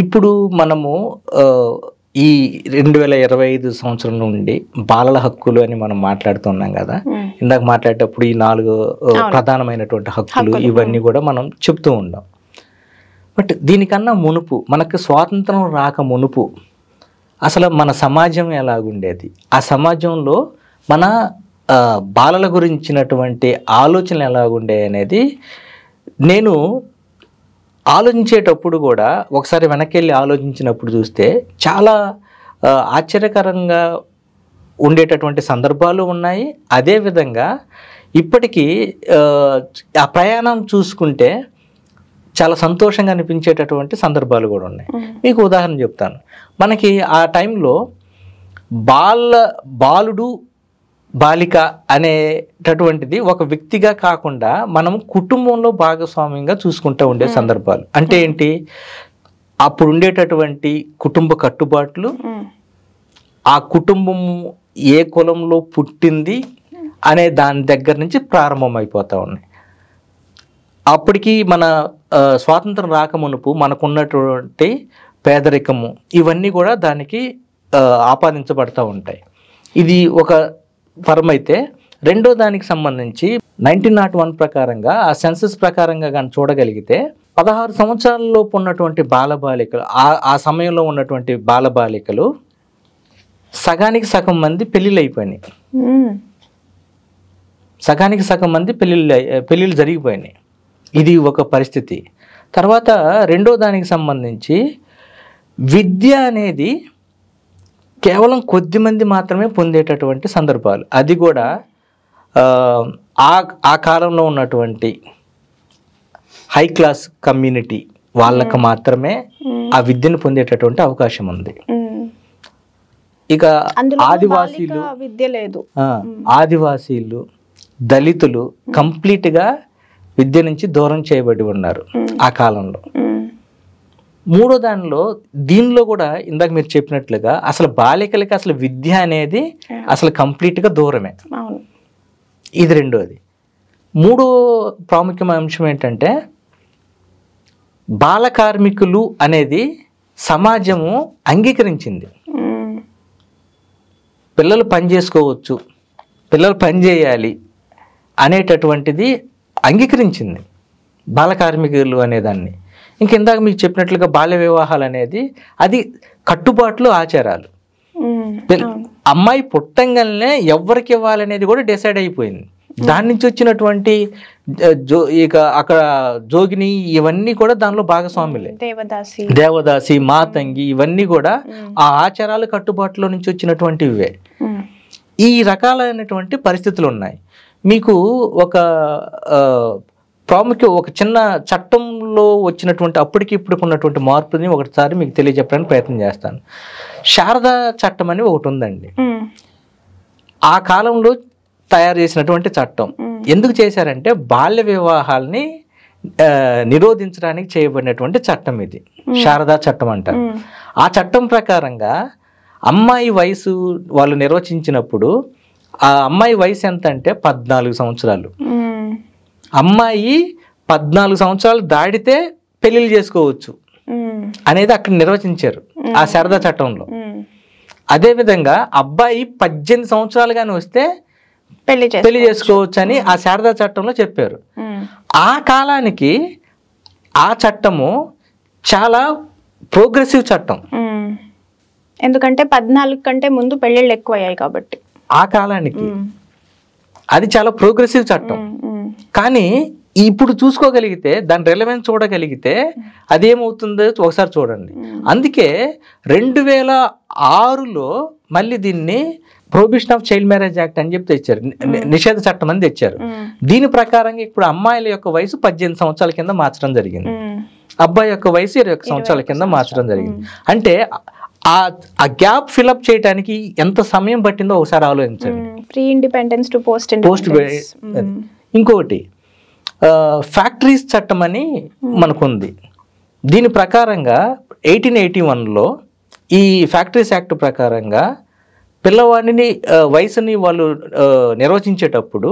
ఇప్పుడు మనము ఈ 2025 సంవత్సరం నుండి బాలల హక్కులు అని మనం మాట్లాడుతున్నాం కదా. ఇందాక మాట్లాడేటప్పుడు ఈ 4 ప్రధానమైనటువంటి హక్కులు ఇవన్నీ కూడా మనం చెప్తూ ఉన్నాం. బట్ దీనికన్నా మునుపు, మనకు స్వాతంత్రం రాక మునుపు అసలు మన సమాజం ఎలాగుండేది, ఆ సమాజంలో మన బాలల గురించినటువంటి ఆలోచనలు ఎలాగుండేవి అనేది నేను ఆలోచించేటప్పుడు కూడా ఒకసారి వెనక్కి వెళ్ళి ఆలోచించినప్పుడు చూస్తే చాలా ఆశ్చర్యకరంగా ఉండేటటువంటి సందర్భాలు ఉన్నాయి. అదేవిధంగా ఇప్పటికీ ఆ ప్రయాణం చూసుకుంటే చాలా సంతోషంగా అనిపించేటటువంటి సందర్భాలు కూడా ఉన్నాయి. మీకు ఉదాహరణ చెప్తాను. మనకి ఆ టైంలో బాలుడు బాలిక అనేటటువంటిది ఒక వ్యక్తిగా కాకుండా మనం కుటుంబంలో భాగస్వామ్యంగా చూసుకుంటూ ఉండే సందర్భాలు. అంటే ఏంటి, అప్పుడు ఉండేటటువంటి కుటుంబ కట్టుబాట్లు, ఆ కుటుంబం ఏ కులంలో పుట్టింది అనే దాని దగ్గర నుంచి ప్రారంభమైపోతూ ఉన్నాయి. అప్పటికి మన స్వాతంత్రం రాకమునుపు మనకున్నటువంటి పేదరికము ఇవన్నీ కూడా దానికి ఆపాదించబడతా ఉంటాయి. ఇది ఒక పరం అయితే, రెండో దానికి సంబంధించి 1901 ప్రకారంగా, ఆ సెన్సస్ ప్రకారంగా కానీ చూడగలిగితే 16 సంవత్సరాలలోపు ఉన్నటువంటి బాలబాలికలు, ఆ సమయంలో ఉన్నటువంటి బాలబాలికలు సగానికి సగం మంది పెళ్ళిళ్ళు అయిపోయినాయి. సగానికి సగం మంది పెళ్ళిళ్ళు జరిగిపోయినాయి. ఇది ఒక పరిస్థితి. తర్వాత రెండో దానికి సంబంధించి విద్య అనేది కేవలం కొద్ది మంది మాత్రమే పొందేటటువంటి సందర్భాలు. అది కూడా ఆ కాలంలో ఉన్నటువంటి హై క్లాస్ కమ్యూనిటీ వాళ్ళకు మాత్రమే ఆ విద్యను పొందేటటువంటి అవకాశం ఉంది. ఇక ఆదివాసీలు, విద్య లేదు. ఆదివాసీలు, దళితులు కంప్లీట్గా విద్య నుంచి దూరం చేయబడి ఉన్నారు ఆ కాలంలో. మూడో దానిలో దీనిలో కూడా ఇందాక మీరు చెప్పినట్లుగా అసలు బాలికలకి అసలు విద్య అనేది అసలు కంప్లీట్గా దూరమే. ఇది రెండోది. మూడో ప్రాముఖ్యమైన అంశం ఏంటంటే, బాల కార్మికులు అనేది సమాజము అంగీకరించింది. పిల్లలు పని చేసుకోవచ్చు, పిల్లలు పని చేయాలి అనేటటువంటిది అంగీకరించింది బాల కార్మికులు అనేదాన్ని. ఇందాక మీకు చెప్పినట్లుగా బాల్య వివాహాలు అనేది అది కట్టుబాట్లు, ఆచారాలు. అమ్మాయి పుట్టంగానే ఎవరికి ఇవ్వాలనేది కూడా డిసైడ్ అయిపోయింది. దాని నుంచి వచ్చినటువంటి ఇక అక్కడ జోగిని ఇవన్నీ కూడా దానిలో భాగస్వాములే. దేవదాసి, మాతంగి ఇవన్నీ కూడా ఆ ఆచారాలు, కట్టుబాట్లో నుంచి వచ్చినటువంటివే. ఈ రకాలైనటువంటి పరిస్థితులు ఉన్నాయి. మీకు ఒక ఒక చిన్న చట్టంలో వచ్చినటువంటి అప్పటికి ఇప్పటికి ఉన్నటువంటి మార్పుని ఒకటిసారి మీకు తెలియజెప్పడానికి ప్రయత్నం చేస్తాను. శారదా చట్టం అని ఒకటి ఉందండి. ఆ కాలంలో తయారు చేసినటువంటి చట్టం. ఎందుకు చేశారంటే బాల్య వివాహాలని నిరోధించడానికి చేయబడినటువంటి చట్టం ఇది. శారదా చట్టం అంటారు. ఆ చట్టం ప్రకారంగా అమ్మాయి వయసు వాళ్ళు నిర్వచించినప్పుడు ఆ అమ్మాయి వయసు ఎంత అంటే 14 సంవత్సరాలు. అమ్మాయి 14 సంవత్సరాలు దాటితే పెళ్లిళ్ళు చేసుకోవచ్చు అనేది అక్కడ నిర్వచించారు ఆ శారదా చట్టంలో. అదేవిధంగా అబ్బాయి 18 సంవత్సరాలు కానీ వస్తే పెళ్లి చేసుకోవచ్చు అని ఆ శారదా చట్టంలో చెప్పారు. ఆ కాలానికి ఆ చట్టము చాలా ప్రోగ్రెసివ్ చట్టం. ఎందుకంటే 14 కంటే ముందు పెళ్లిళ్ళు ఎక్కువ అయ్యాయి కాబట్టి ఆ కాలానికి అది చాలా ప్రోగ్రెసివ్ చట్టం. కానీ ఇప్పుడు చూసుకోగలిగితే దాని రెలవెన్స్ చూడగలిగితే అదేమవుతుందో ఒకసారి చూడండి. అందుకే 2006లో మళ్ళీ దీన్ని prohibition of child marriage act అని చెప్పి తెచ్చారు, నిషేధ చట్టం అని తెచ్చారు. దీని ప్రకారంగా ఇప్పుడు అమ్మాయిల యొక్క వయసు 18 సంవత్సరాల కింద మార్చడం జరిగింది, అబ్బాయి యొక్క వయసు 21 సంవత్సరాల కింద మార్చడం జరిగింది. అంటే ఆ గ్యాప్ ఫిల్అప్ చేయడానికి ఎంత సమయం పట్టిందో ఒకసారి ఆలోచించండి. Pre independence to post. ఇంకొకటి ఫ్యాక్టరీస్ చట్టం అని మనకుంది. దీని ప్రకారంగా 1881లో ఈ ఫ్యాక్టరీస్ యాక్ట్ ప్రకారంగా పిల్లవాడిని వయసుని వాళ్ళు నిర్వచించేటప్పుడు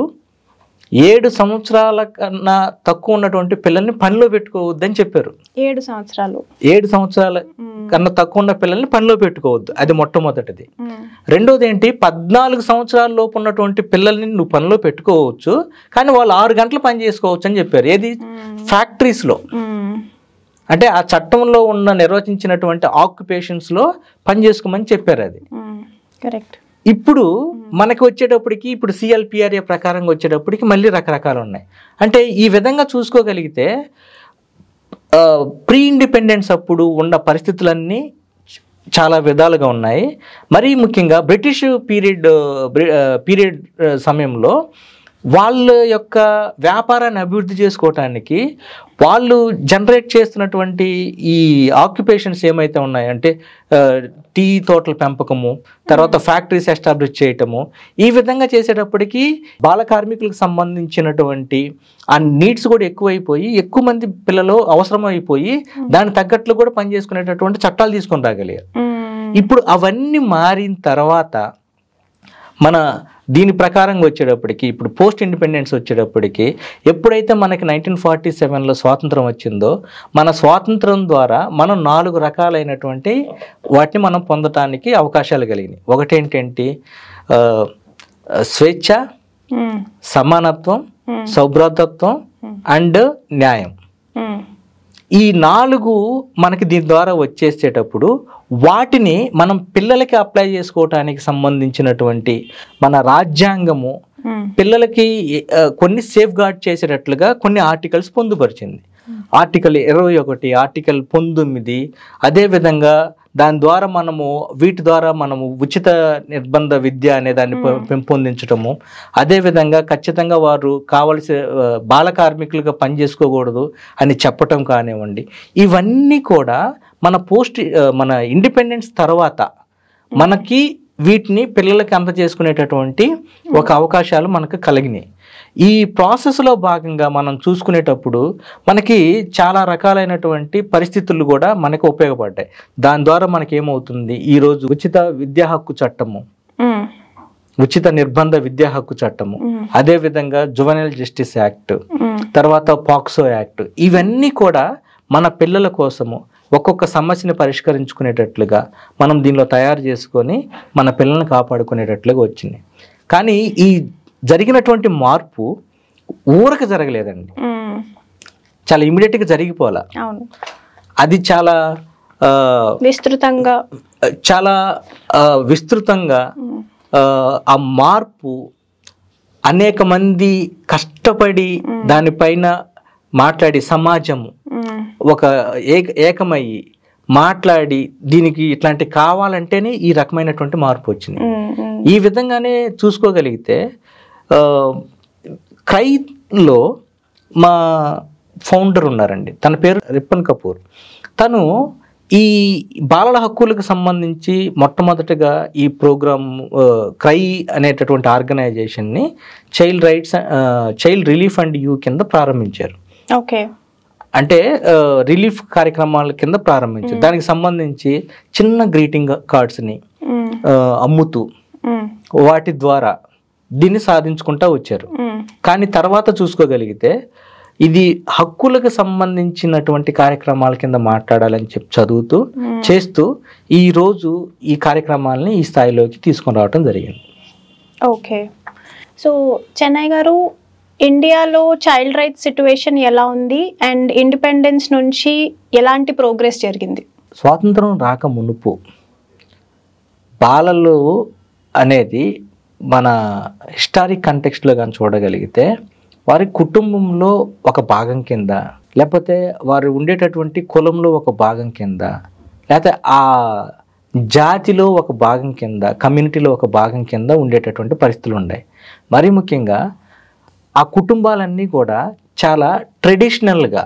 7 సంవత్సరాల కన్నా తక్కువ ఉన్నటువంటి పిల్లల్ని పనిలో పెట్టుకోవద్దని చెప్పారు. 7 సంవత్సరాల కన్నా తక్కువ ఉన్న పిల్లల్ని పనిలో పెట్టుకోవద్దు. అది మొట్టమొదటిది. రెండోది ఏంటి, 14 సంవత్సరాల లోపు ఉన్నటువంటి పిల్లల్ని నువ్వు పనిలో పెట్టుకోవచ్చు, కానీ వాళ్ళు 6 గంటలు పని చేసుకోవచ్చు అని చెప్పారు. ఏది, ఫ్యాక్టరీస్లో. అంటే ఆ చట్టంలో ఉన్న నిర్వచించినటువంటి ఆక్యుపేషన్స్లో పని చేసుకోమని చెప్పారు. అది కరెక్ట్. ఇప్పుడు మనకి వచ్చేటప్పటికి ఇప్పుడు సిఎల్పిఆర్ఏ ప్రకారంగా వచ్చేటప్పటికి మళ్ళీ రకరకాలు ఉన్నాయి. అంటే ఈ విధంగా చూసుకోగలిగితే ప్రీ ఇండిపెండెన్స్ అప్పుడు ఉన్న పరిస్థితులన్నీ చాలా విధాలుగా ఉన్నాయి. మరీ ముఖ్యంగా బ్రిటిష్ పీరియడ్ సమయంలో వాళ్ళ యొక్క వ్యాపారాన్ని అభివృద్ధి చేసుకోవటానికి వాళ్ళు జనరేట్ చేస్తున్నటువంటి ఈ ఆక్యుపేషన్స్ ఏమైతే ఉన్నాయంటే టీ తోటల పెంపకము, తర్వాత ఫ్యాక్టరీస్ ఎస్టాబ్లిష్ చేయటము, ఈ విధంగా చేసేటప్పటికి బాల కార్మికులకు సంబంధించినటువంటి ఆ నీడ్స్ కూడా ఎక్కువైపోయి ఎక్కువ మంది పిల్లలు అవసరమైపోయి దానికి తగ్గట్లు కూడా పనిచేసుకునేటటువంటి చట్టాలు తీసుకొని రాగలిగారు. ఇప్పుడు అవన్నీ మారిన తర్వాత మన దీని ప్రకారంగా వచ్చేటప్పటికి ఇప్పుడు పోస్ట్ ఇండిపెండెన్స్ వచ్చేటప్పటికి ఎప్పుడైతే మనకి 1947లో స్వాతంత్రం వచ్చిందో మన స్వాతంత్రం ద్వారా మనం 4 రకాలైనటువంటి వాటిని మనం పొందటానికి అవకాశాలు కలిగినాయి. ఒకటేంటంటే స్వేచ్ఛ, సమానత్వం, సౌభ్రాతత్వం అండ్ న్యాయం. ఈ 4 మనకి దీని ద్వారా వచ్చేసేటప్పుడు వాటిని మనం పిల్లలకి అప్లై చేసుకోవటానికి సంబంధించినటువంటి మన రాజ్యాంగము పిల్లలకి కొన్ని సేఫ్ గార్డ్ చేసేటట్లుగా కొన్ని ఆర్టికల్స్ పొందుపరిచింది. Article 21, article 19. అదేవిధంగా దాని ద్వారా వీటి ద్వారా మనము ఉచిత నిర్బంధ విద్య అనే దాన్ని పెంపొందించటము, అదేవిధంగా ఖచ్చితంగా వారు కావలసిన బాల కార్మికులుగా పనిచేసుకోకూడదు అని చెప్పటం కానివ్వండి. ఇవన్నీ కూడా మన ఇండిపెండెన్స్ తర్వాత మనకి వీటిని పిల్లలకి అందజేసుకునేటటువంటి ఒక అవకాశాలు మనకు కలిగినాయి. ఈ ప్రాసెస్లో భాగంగా మనం చూసుకునేటప్పుడు మనకి చాలా రకాలైనటువంటి పరిస్థితులు కూడా మనకు ఉపయోగపడ్డాయి. దాని ద్వారా మనకి ఏమవుతుంది, ఈరోజు ఉచిత విద్యా హక్కు చట్టము, ఉచిత నిర్బంధ విద్యా హక్కు చట్టము, అదేవిధంగా జువెనైల్ జస్టిస్ యాక్ట్, తర్వాత పాక్సో యాక్ట్, ఇవన్నీ కూడా మన పిల్లల కోసము ఒక్కొక్క సమస్యని పరిష్కరించుకునేటట్లుగా మనం దీనిలో తయారు చేసుకొని మన పిల్లల్ని కాపాడుకునేటట్లుగా వచ్చింది. కానీ ఈ జరిగినటువంటి మార్పు ఊరక జరగలేదండి, చాలా ఇమీడియట్గా జరిగిపోలా. అది చాలా విస్తృతంగా విస్తృతంగా ఆ మార్పు అనేక మంది కష్టపడి దానిపైన మాట్లాడి సమాజము ఒక ఏకమయ్యి మాట్లాడి దీనికి ఇట్లాంటి కావాలంటేనే ఈ రకమైనటువంటి మార్పు వచ్చింది. ఈ విధంగానే చూసుకోగలిగితే క్రైలో మా ఫౌండర్ ఉన్నారండి, తన పేరు రిప్పన్ కపూర్. తను ఈ బాలల హక్కులకు సంబంధించి మొట్టమొదటిగా ఈ ప్రోగ్రామ్ క్రై అనేటటువంటి ఆర్గనైజేషన్ని చైల్డ్ రిలీఫ్ అండ్ యూ కింద ప్రారంభించారు. ఓకే, అంటే రిలీఫ్ కార్యక్రమాల కింద ప్రారంభించారు. దానికి సంబంధించి చిన్న గ్రీటింగ్ కార్డ్స్ని అమ్ముతూ వాటి ద్వారా దీన్ని సాధించుకుంటూ వచ్చారు. కానీ తర్వాత చూసుకోగలిగితే ఇది హక్కులకు సంబంధించినటువంటి కార్యక్రమాల కింద మాట్లాడాలని చదువుతూ చేస్తూ ఈరోజు ఈ కార్యక్రమాలని ఈ స్థాయిలోకి తీసుకొని రావడం జరిగింది. ఓకే, సో చెన్నై గారు, ఇండియాలో చైల్డ్ రైట్స్ సిట్యుయేషన్ ఎలా ఉంది అండ్ ఇండిపెండెన్స్ నుంచి ఎలాంటి ప్రోగ్రెస్ జరిగింది? స్వాతంత్రం రాక మునుపు బాలలు అనేది మన హిస్టారిక్ కంటెక్స్ట్లో కానీ చూడగలిగితే వారి కుటుంబంలో ఒక భాగం కింద, లేకపోతే వారు ఉండేటటువంటి కులంలో ఒక భాగం కింద, లేకపోతే ఆ జాతిలో ఒక భాగం కింద, కమ్యూనిటీలో ఒక భాగం కింద ఉండేటటువంటి పరిస్థితులు ఉన్నాయి. మరీ ముఖ్యంగా ఆ కుటుంబాలన్నీ కూడా చాలా ట్రెడిషనల్గా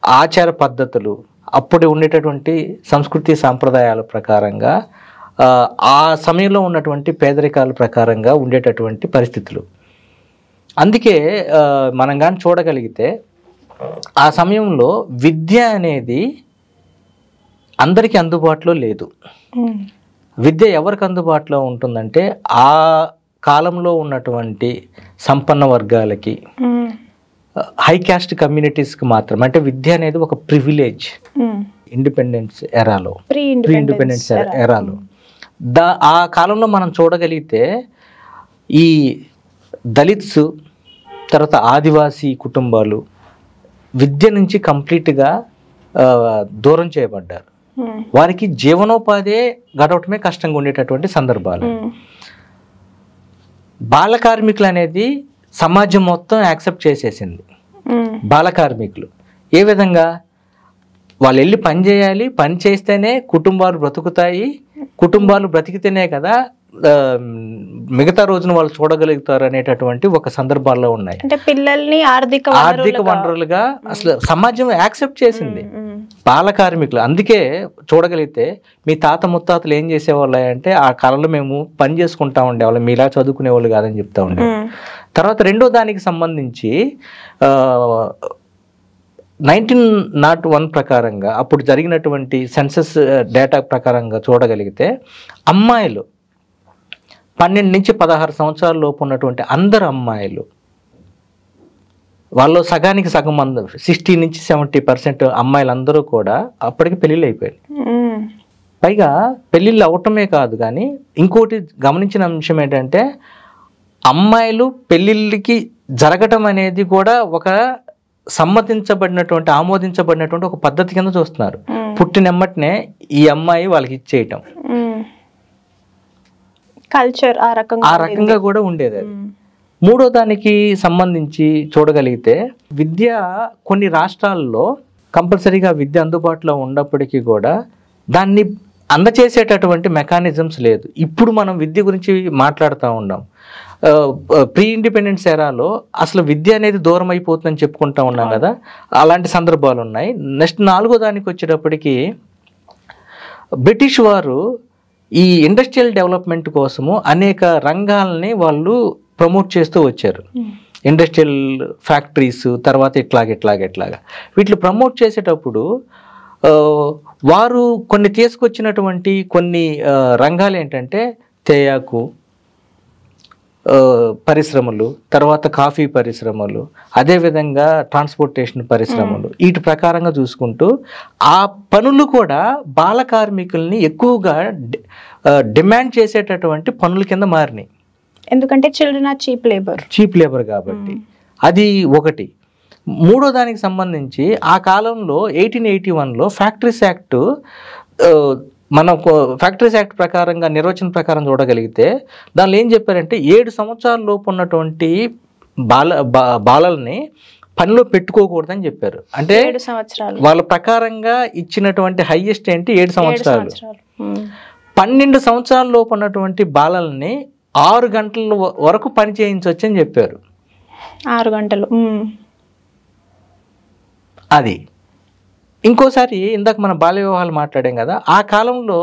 ఆచార పద్ధతులు, అప్పుడు ఉండేటటువంటి సంస్కృతి సాంప్రదాయాల ప్రకారంగా, ఆ సమయంలో ఉన్నటువంటి పేదరికాల ప్రకారంగా ఉండేటటువంటి పరిస్థితులు. అందుకే మనం కానీ చూడగలిగితే ఆ సమయంలో విద్య అనేది అందరికీ అందుబాటులో లేదు. విద్య ఎవరికి అందుబాటులో ఉంటుందంటే ఆ కాలంలో ఉన్నటువంటి సంపన్న వర్గాలకి, హై క్యాస్ట్ కమ్యూనిటీస్కి మాత్రమే. అంటే విద్య అనేది ఒక ప్రివిలేజ్. ఇండిపెండెన్స్ ఎరాలో, ప్రీ ఇండిపెండెన్స్ ఎరాలో ఆ కాలంలో మనం చూడగలిగితే ఈ దళిత్స్, తర్వాత ఆదివాసీ కుటుంబాలు విద్య నుంచి కంప్లీట్గా దూరం చేయబడ్డారు. వారికి జీవనోపాధి గడవటమే కష్టంగా ఉండేటటువంటి సందర్భాలు. బాల కార్మికులు అనేది సమాజం మొత్తం యాక్సెప్ట్ చేసేసింది. బాల కార్మికులు ఏ విధంగా? వాళ్ళు వెళ్ళి పని చేయాలి, పని చేస్తేనే కుటుంబాలు బ్రతుకుతాయి, కుటుంబాలు బ్రతికితేనే కదా మిగతా రోజున వాళ్ళు చూడగలుగుతారు అనేటటువంటి ఒక సందర్భాల్లో ఉన్నాయి. అంటే పిల్లల్ని ఆర్థిక వనరులుగా అసలు సమాజం యాక్సెప్ట్ చేసింది బాల కార్మికులు. అందుకే చూడగలిగితే మీ తాత ముత్తాతలు ఏం చేసేవాళ్ళు అంటే ఆ కాలంలో మేము పని చేసుకుంటా ఉండేవాళ్ళం, మీలా చదువుకునే వాళ్ళు కాదని చెప్తా ఉండే. తర్వాత రెండో దానికి సంబంధించి 1901 ప్రకారంగా అప్పుడు జరిగినటువంటి సెన్సస్ డేటా ప్రకారంగా చూడగలిగితే అమ్మాయిలు 12 నుంచి 16 సంవత్సరాల లోపు ఉన్నటువంటి అందరు అమ్మాయిలు, వాళ్ళు సగానికి సగం మంది 60 నుంచి 70% అమ్మాయిలందరూ కూడా అప్పటికి పెళ్ళిళ్ళు అయిపోయాయి. పైగా పెళ్ళిళ్ళు అవటమే కాదు, కానీ ఇంకోటి గమనించిన అంశం ఏంటంటే అమ్మాయిలు పెళ్ళిళ్ళకి జరగటం అనేది కూడా ఒక సమ్మతించబడినటువంటి, ఆమోదించబడినటువంటి ఒక పద్ధతి కింద చూస్తున్నారు. పుట్టినమ్మటనే ఈ అమ్మాయి వాళ్ళకి ఇచ్చేయటం కల్చర్ ఆ రకంగా కూడా ఉండేది. అది మూడో దానికి సంబంధించి చూడగలిగితే విద్య కొన్ని రాష్ట్రాల్లో కంపల్సరీగా విద్య అందుబాటులో ఉన్నప్పటికీ కూడా దాన్ని అందచేసేటటువంటి మెకానిజమ్స్ లేదు. ఇప్పుడు మనం విద్య గురించి మాట్లాడుతూ ఉన్నాం. ప్రీ ఇండిపెండెన్స్ ఎరాలో అసలు విద్య అనేది దూరం అయిపోతుందని చెప్పుకుంటా ఉన్నాం కదా, అలాంటి సందర్భాలు ఉన్నాయి. నెక్స్ట్ నాలుగో దానికి వచ్చేటప్పటికి బ్రిటిష్ వారు ఈ ఇండస్ట్రియల్ డెవలప్మెంట్ కోసము అనేక రంగాలని వాళ్ళు ప్రమోట్ చేస్తూ వచ్చారు. ఇండస్ట్రియల్ ఫ్యాక్టరీస్, తర్వాత ఇట్లాగా వీటిని ప్రమోట్ చేసేటప్పుడు వారు కొన్ని తీసుకొచ్చినటువంటి కొన్ని రంగాలు ఏంటంటే తేయాకు పరిశ్రమలు, తర్వాత కాఫీ పరిశ్రమలు, అదేవిధంగా ట్రాన్స్పోర్టేషన్ పరిశ్రమలు, వీటి ప్రకారంగా చూసుకుంటూ ఆ పనులు కూడా బాల కార్మికుల్ని ఎక్కువగా డిమాండ్ చేసేటటువంటి పనుల కింద మారినాయి. ఎందుకంటే చిల్డ్రన్ ఆర్ చీప్ లేబర్ కాబట్టి అది ఒకటి. మూడో దానికి సంబంధించి ఆ కాలంలో 1881లో ఫ్యాక్టరీస్ యాక్ట్, మనం ఫ్యాక్టరీస్ యాక్ట్ ప్రకారంగా నిర్వచన ప్రకారం చూడగలిగితే దానిలో ఏం చెప్పారంటే 7 సంవత్సరాల లోపు ఉన్నటువంటి బాలల్ని పనిలో పెట్టుకోకూడదని చెప్పారు. అంటే 7 సంవత్సరాలు వాళ్ళ ప్రకారంగా ఇచ్చినటువంటి హైయెస్ట్ ఏంటి 7 సంవత్సరాలు. 12 సంవత్సరాల లోపు ఉన్నటువంటి బాలల్ని 6 గంటల వరకు పని చేయించవచ్చు అని చెప్పారు. 6 గంటలు. అది ఇంకోసారి ఇందాక మన బాల్య వివాహాలు మాట్లాడాం కదా, ఆ కాలంలో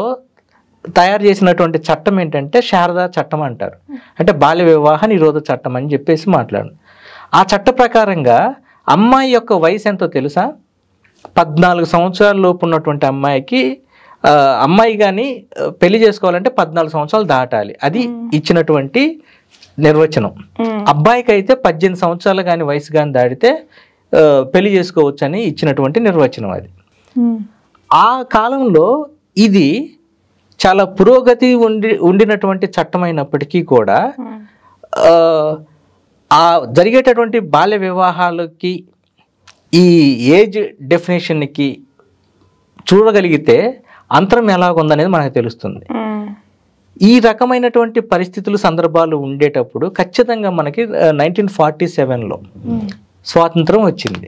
తయారు చేసినటువంటి చట్టం ఏంటంటే శారదా చట్టం అంటారు. అంటే బాల్య వివాహ నిరోధ చట్టం అని చెప్పేసి మాట్లాడు. ఆ చట్ట ప్రకారంగా అమ్మాయి యొక్క వయసు ఎంతో తెలుసా? 14 సంవత్సరాల లోపు ఉన్నటువంటి అమ్మాయి కానీ పెళ్లి చేసుకోవాలంటే 14 సంవత్సరాలు దాటాలి. అది ఇచ్చినటువంటి నిర్వచనం. అబ్బాయికి అయితే 18 సంవత్సరాలు కానీ వయసు కానీ దాటితే పెళ్లి చేసుకోవచ్చు అని ఇచ్చినటువంటి నిర్వచనం అది. ఆ కాలంలో ఇది చాలా పురోగతి ఉండినటువంటి చట్టం అయినప్పటికీ కూడా ఆ జరిగేటటువంటి బాల్య వివాహాలకి ఈ ఏజ్ డెఫినేషన్కి చూడగలిగితే అంతరం ఎలాగుందనేది మనకు తెలుస్తుంది. ఈ రకమైనటువంటి పరిస్థితులు సందర్భాలు ఉండేటప్పుడు ఖచ్చితంగా మనకి 1947లో స్వాతంత్రం వచ్చింది.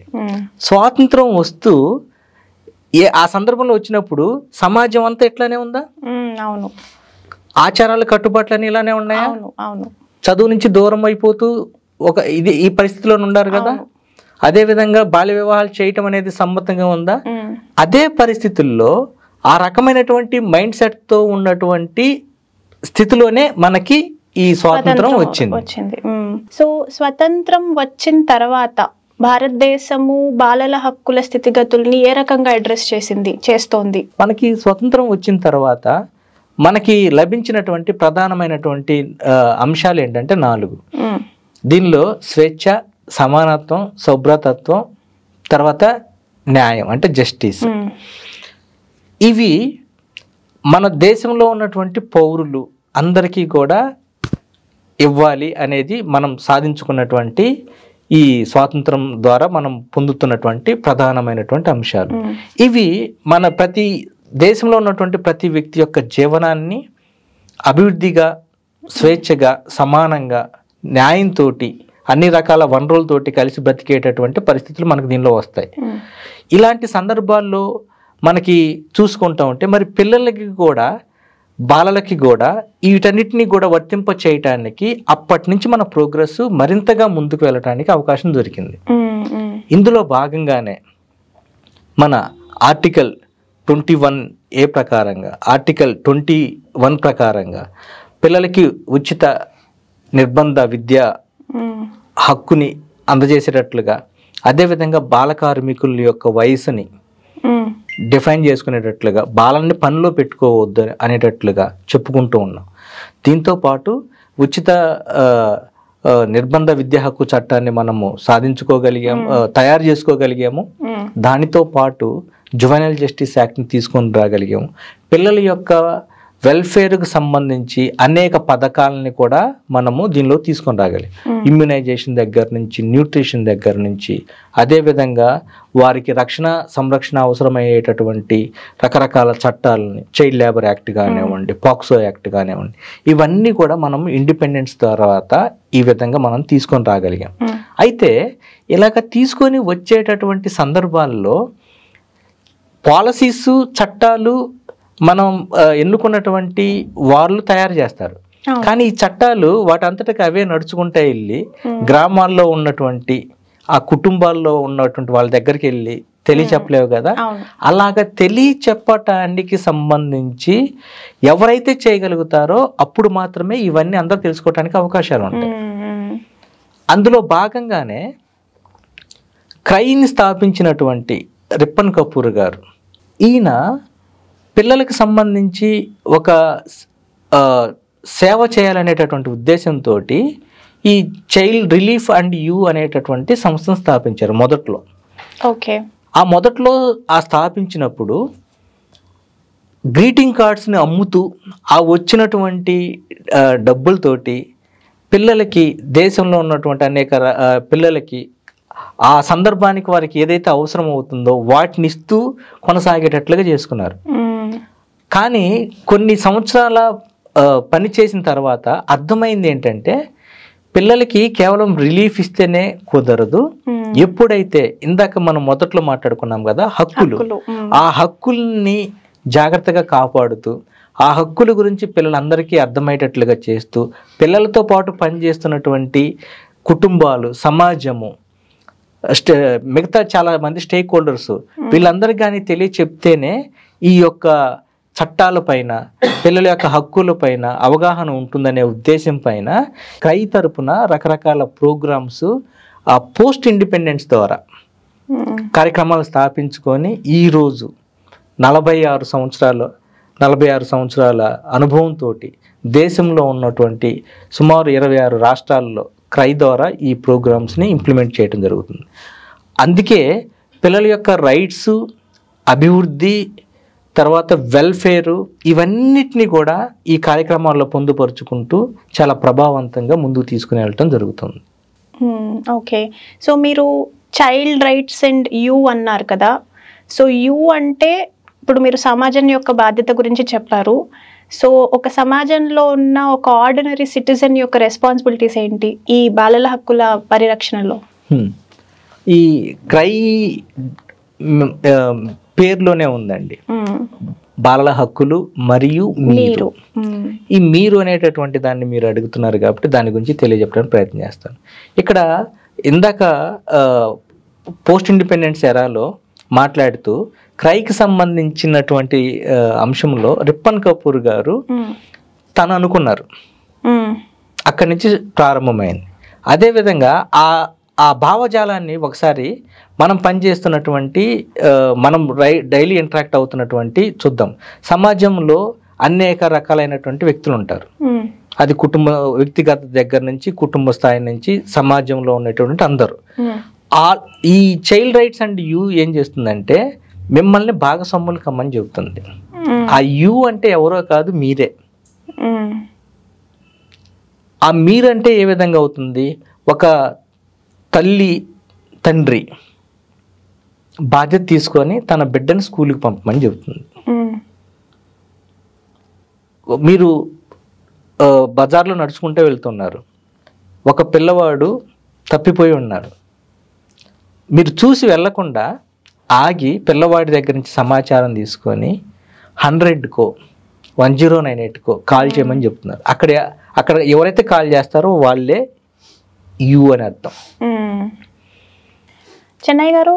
స్వాతంత్రం వస్తూ ఆ సందర్భంలో వచ్చినప్పుడు సమాజం అంతా ఎట్లానే ఉందా? అవును. ఆచారాలు కట్టుబాట్లని ఇలానే ఉన్నాయా? అవును. చదువు నుంచి దూరం అయిపోతూ ఈ పరిస్థితిలో ఉన్నారు కదా. అదే విధంగా బాల్య వివాహాలు చేయటం అనేది సమ్మతంగా ఉందా? అదే పరిస్థితుల్లో ఆ రకమైనటువంటి మైండ్ సెట్ తో ఉన్నటువంటి స్థితిలోనే మనకి ఈ స్వాతంత్రం వచ్చింది. సో స్వతంత్రం వచ్చిన తర్వాత భారతదేశము బాలల హక్కుల స్థితిగతుల్ని ఏ రకంగా అడ్రస్ చేస్తోంది? మనకి స్వతంత్రం వచ్చిన తర్వాత మనకి లభించినటువంటి ప్రధానమైనటువంటి అంశాలు ఏంటంటే 4. దీనిలో స్వేచ్ఛ, సమానత్వం, సౌభ్రతత్వం, తర్వాత న్యాయం అంటే జస్టిస్. ఇవి మన దేశంలో ఉన్నటువంటి పౌరులు అందరికీ కూడా ఇవ్వాలి అనేది మనం సాధించుకున్నటువంటి ఈ స్వాతంత్రం ద్వారా మనం పొందుతున్నటువంటి ప్రధానమైనటువంటి అంశాలు. ఇవి మన ప్రతి దేశంలో ఉన్నటువంటి ప్రతి వ్యక్తి యొక్క జీవనాన్ని అభివృద్ధిగా, స్వేచ్ఛగా, సమానంగా, న్యాయంతో, అన్ని రకాల వనరులతోటి కలిసి బ్రతికేటటువంటి పరిస్థితులు మనకు దీనిలో వస్తాయి. ఇలాంటి సందర్భాల్లో మనకి చూసుకుంటూ ఉంటే మరి పిల్లలకి కూడా, బాలలకి కూడా వీటన్నిటిని కూడా వర్తింప చేయటానికి అప్పటి నుంచి మన ప్రోగ్రెస్ మరింతగా ముందుకు వెళ్ళటానికి అవకాశం దొరికింది. ఇందులో భాగంగానే మన ఆర్టికల్ 21A ప్రకారంగా, ఆర్టికల్ 21 ప్రకారంగా పిల్లలకి ఉచిత నిర్బంధ విద్య హక్కుని అందజేసేటట్లుగా, అదేవిధంగా బాల కార్మికుల యొక్క వయసుని డిఫైన్ చేసుకునేటట్లుగా, బాలల్ని పనిలో పెట్టుకోవద్దు అనేటట్లుగా చెప్పుకుంటూ ఉన్నాం. దీంతో పాటు ఉచిత నిర్బంధ విద్యా హక్కు చట్టాన్ని మనము సాధించుకోగలిగాము, తయారు చేసుకోగలిగాము. దానితో పాటు జువెనైల్ జస్టిస్ యాక్ట్ని తీసుకొని రాగలిగాము. పిల్లల యొక్క వెల్ఫేర్కు సంబంధించి అనేక పథకాలని కూడా మనము దీనిలో తీసుకొని రాగలిగాం. ఇమ్యునైజేషన్ దగ్గర నుంచి, న్యూట్రిషన్ దగ్గర నుంచి, అదేవిధంగా వారికి సంరక్షణ అవసరమయ్యేటటువంటి రకరకాల చట్టాలని, చైల్డ్ లేబర్ యాక్ట్ కానివ్వండి, పాక్సో యాక్ట్ కానివ్వండి, ఇవన్నీ కూడా మనం ఇండిపెండెన్స్ తర్వాత ఈ విధంగా మనం తీసుకొని రాగలిగాం. అయితే ఇలాగ తీసుకొని వచ్చేటటువంటి సందర్భాల్లో పాలసీస్, చట్టాలు మనం ఎన్నుకున్నటువంటి వాళ్ళు తయారు చేస్తారు. కానీ ఈ చట్టాలు వాటంతటికి అవే నడుచుకుంటూ వెళ్ళి గ్రామాల్లో ఉన్నటువంటి ఆ కుటుంబాల్లో ఉన్నటువంటి వాళ్ళ దగ్గరికి వెళ్ళి తెలియచెప్పలేవు కదా. అలాగ తెలియచెప్పటానికి సంబంధించి ఎవరైతే చేయగలుగుతారో అప్పుడు మాత్రమే ఇవన్నీ అందరూ తెలుసుకోవటానికి అవకాశాలు ఉంటాయి. అందులో భాగంగానే క్రైని స్థాపించినటువంటి రిప్పన్ కపూర్ గారు, ఈయన పిల్లలకు సంబంధించి ఒక సేవ చేయాలనేటటువంటి ఉద్దేశంతో ఈ చైల్డ్ రిలీఫ్ అండ్ యూ అనేటటువంటి సంస్థను స్థాపించారు మొదట్లో. ఆ మొదట్లో స్థాపించినప్పుడు గ్రీటింగ్ కార్డ్స్ని అమ్ముతూ ఆ వచ్చినటువంటి డబ్బులతోటి పిల్లలకి, దేశంలో ఉన్నటువంటి అనేక పిల్లలకి ఆ సందర్భానికి వారికి ఏదైతే అవసరం అవుతుందో వాటిని ఇస్తూ కొనసాగేటట్లుగా చేసుకున్నారు. కానీ కొన్ని సంవత్సరాల పని చేసిన తర్వాత అర్థమైంది ఏంటంటే పిల్లలకి కేవలం రిలీఫ్ ఇస్తేనే కుదరదు. ఎప్పుడైతే ఇందాక మనం మొదట్లో మాట్లాడుకున్నాం కదా హక్కులు, ఆ హక్కుల్ని జాగ్రత్తగా కాపాడుతూ ఆ హక్కుల గురించి పిల్లలందరికీ అర్థమయ్యేటట్లుగా చేస్తూ పిల్లలతో పాటు పనిచేస్తున్నటువంటి కుటుంబాలు, సమాజము, మిగతా చాలా మంది స్టేక్ హోల్డర్స్ వీళ్ళందరికీ కానీ తెలియచెప్తేనే ఈ యొక్క చట్టాల పైన, పిల్లల యొక్క హక్కుల పైన అవగాహన ఉంటుందనే ఉద్దేశం పైన క్రై తరపున రకరకాల ప్రోగ్రామ్స్ పోస్ట్ ఇండిపెండెన్స్ ద్వారా కార్యక్రమాలు స్థాపించుకొని ఈరోజు 46 సంవత్సరాల అనుభవంతో దేశంలో ఉన్నటువంటి సుమారు 26 రాష్ట్రాల్లో క్రై ద్వారా ఈ ప్రోగ్రామ్స్ని ఇంప్లిమెంట్ చేయడం జరుగుతుంది. అందుకే పిల్లల యొక్క రైట్స్, అభివృద్ధి, తర్వాత వెల్ఫేరు ఇవన్నిటిని కూడా ఈ కార్యక్రమాల్లో పొందుపరుచుకుంటూ చాలా ప్రభావవంతంగా ముందుకు తీసుకుని వెళ్ళటం జరుగుతుంది. ఓకే, సో మీరు చైల్డ్ రైట్స్ అండ్ యూ అన్నారు కదా. సో యూ అంటే ఇప్పుడు మీరు సమాజం యొక్క బాధ్యత గురించి చెప్పారు. సో ఒక సమాజంలో ఉన్న ఒక ఆర్డినరీ సిటిజన్ యొక్క రెస్పాన్సిబిలిటీస్ ఏంటి ఈ బాలల హక్కుల పరిరక్షణలో? ఈ క్రై పేరులోనే ఉందండి, బాలల హక్కులు మరియు మీరు. ఈ మీరు అనేటటువంటి దాన్ని మీరు అడుగుతున్నారు కాబట్టి దాని గురించి తెలియజెప్పడానికి ప్రయత్నం చేస్తాను. ఇక్కడ ఇందాక పోస్ట్ ఇండిపెండెన్స్ ఎరాలో మాట్లాడుతూ క్రైకి సంబంధించినటువంటి అంశంలో రిప్పన్ కపూర్ గారు తను అనుకున్నారు, అక్కడి నుంచి ప్రారంభమైంది. అదేవిధంగా ఆ భావజాలాన్ని ఒకసారి మనం పనిచేస్తున్నటువంటి మనం డైలీ ఇంటరాక్ట్ అవుతున్నటువంటి చూద్దాం. సమాజంలో అనేక రకాలైనటువంటి వ్యక్తులు ఉంటారు. అది వ్యక్తిగత దగ్గర నుంచి కుటుంబ స్థాయి నుంచి సమాజంలో ఉన్నటువంటి అందరూ. ఈ చైల్డ్ రైట్స్ అండ్ యూ ఏం చేస్తుందంటే మిమ్మల్ని భాగస్వాములు కమ్మని చెబుతుంది. ఆ యూ అంటే ఎవరో కాదు, మీరే. ఆ మీరంటే ఏ విధంగా అవుతుంది? ఒక తల్లి, తండ్రి బాధ్యత తీసుకొని తన బిడ్డను స్కూల్కి పంపమని చెబుతుంది. మీరు బజార్లో నడుచుకుంటూ వెళ్తున్నారు, ఒక పిల్లవాడు తప్పిపోయి ఉన్నారు. మీరు చూసి వెళ్లకుండా ఆగి పిల్లవాడి దగ్గర నుంచి సమాచారం తీసుకొని 100కో 1098కో కాల్ చేయమని చెప్తున్నారు. అక్కడ ఎవరైతే కాల్ చేస్తారో వాళ్ళే యూ అని అర్థం. చెన్నై గారు,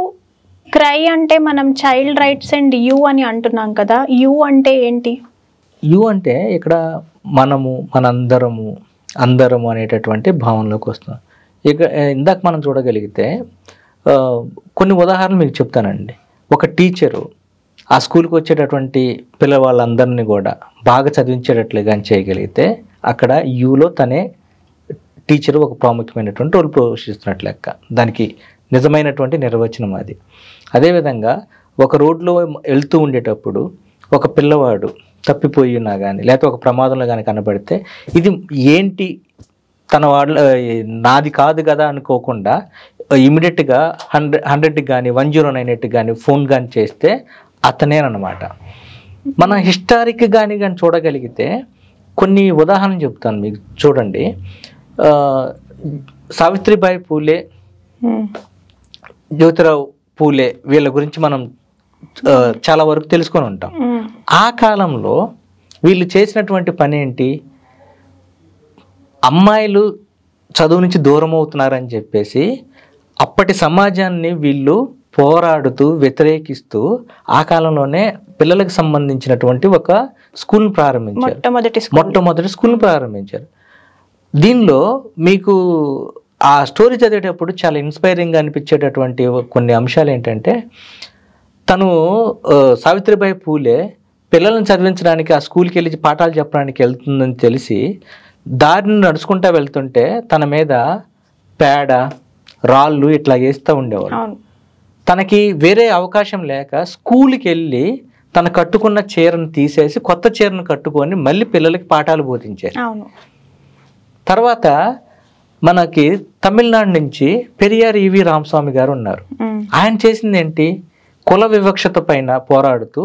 క్రై అంటే మనం చైల్డ్ రైట్స్ అండ్ యూ అని అంటున్నాం కదా, యూ అంటే ఏంటి? యూ అంటే ఇక్కడ అందరము అనేటటువంటి భావనలోకి వస్తున్నాం. ఇక ఇందాక మనం చూడగలిగితే కొన్ని ఉదాహరణలు మీకు చెప్తానండి. ఒక టీచరు ఆ స్కూల్కి వచ్చేటటువంటి పిల్లవాళ్ళందరినీ కూడా బాగా చదివించేటట్లుగా చేయగలిగితే అక్కడ యూలో తనే టీచరు ఒక ప్రాముఖ్యమైనటువంటి రోల్ పోషిస్తున్నట్లు లెక్క. దానికి నిజమైనటువంటి నిర్వచనం అది. అదేవిధంగా ఒక రోడ్లో వెళ్తూ ఉండేటప్పుడు ఒక పిల్లవాడు తప్పిపోయి ఉన్నా కానీ లేకపోతే ఒక ప్రమాదంలో కానీ కనబడితే ఇది ఏంటి తన నాది కాదు కదా అనుకోకుండా ఇమీడియట్గా 100కి కానీ 1098కి కానీ ఫోన్ కానీ చేస్తే అతనేనమాట. మన హిస్టారిక్ కానీ చూడగలిగితే కొన్ని ఉదాహరణలు చెప్తాను మీకు. చూడండి, సావిత్రిబాయి పూలే, జ్యోతిరావు పూలే వీళ్ళ గురించి మనం చాలా వరకు తెలుసుకొని ఉంటాం. ఆ కాలంలో వీళ్ళు చేసినటువంటి పని ఏంటి? అమ్మాయిలు చదువు నుంచి దూరం అవుతున్నారని చెప్పేసి అప్పటి సమాజాన్ని వీళ్ళు పోరాడుతూ వ్యతిరేకిస్తూ ఆ కాలంలోనే పిల్లలకు సంబంధించినటువంటి ఒక స్కూల్ ప్రారంభించారు. మొట్టమొదటి స్కూల్ ప్రారంభించారు. దీనిలో మీకు ఆ స్టోరీ చదివేటప్పుడు చాలా ఇన్స్పైరింగ్గా అనిపించేటటువంటి కొన్ని అంశాలు ఏంటంటే, తను సావిత్రిబాయి పూలే పిల్లలను చదివించడానికి ఆ స్కూల్కి వెళ్ళి పాఠాలు చెప్పడానికి వెళ్తుందని తెలిసి దారిని నడుచుకుంటూ వెళ్తుంటే తన మీద పేడ, రాళ్ళు ఇట్లా వేస్తూ ఉండేవాళ్ళు. తనకి వేరే అవకాశం లేక స్కూల్కి వెళ్ళి తను కట్టుకున్న చీరను తీసేసి కొత్త చీరను కట్టుకొని మళ్ళీ పిల్లలకి పాఠాలు బోధించారు. తర్వాత మనకి తమిళనాడు నుంచి పెరియార్ ఈవి రామస్వామి గారు ఉన్నారు. ఆయన చేసింది ఏంటి? కుల వివక్షత పైన పోరాడుతూ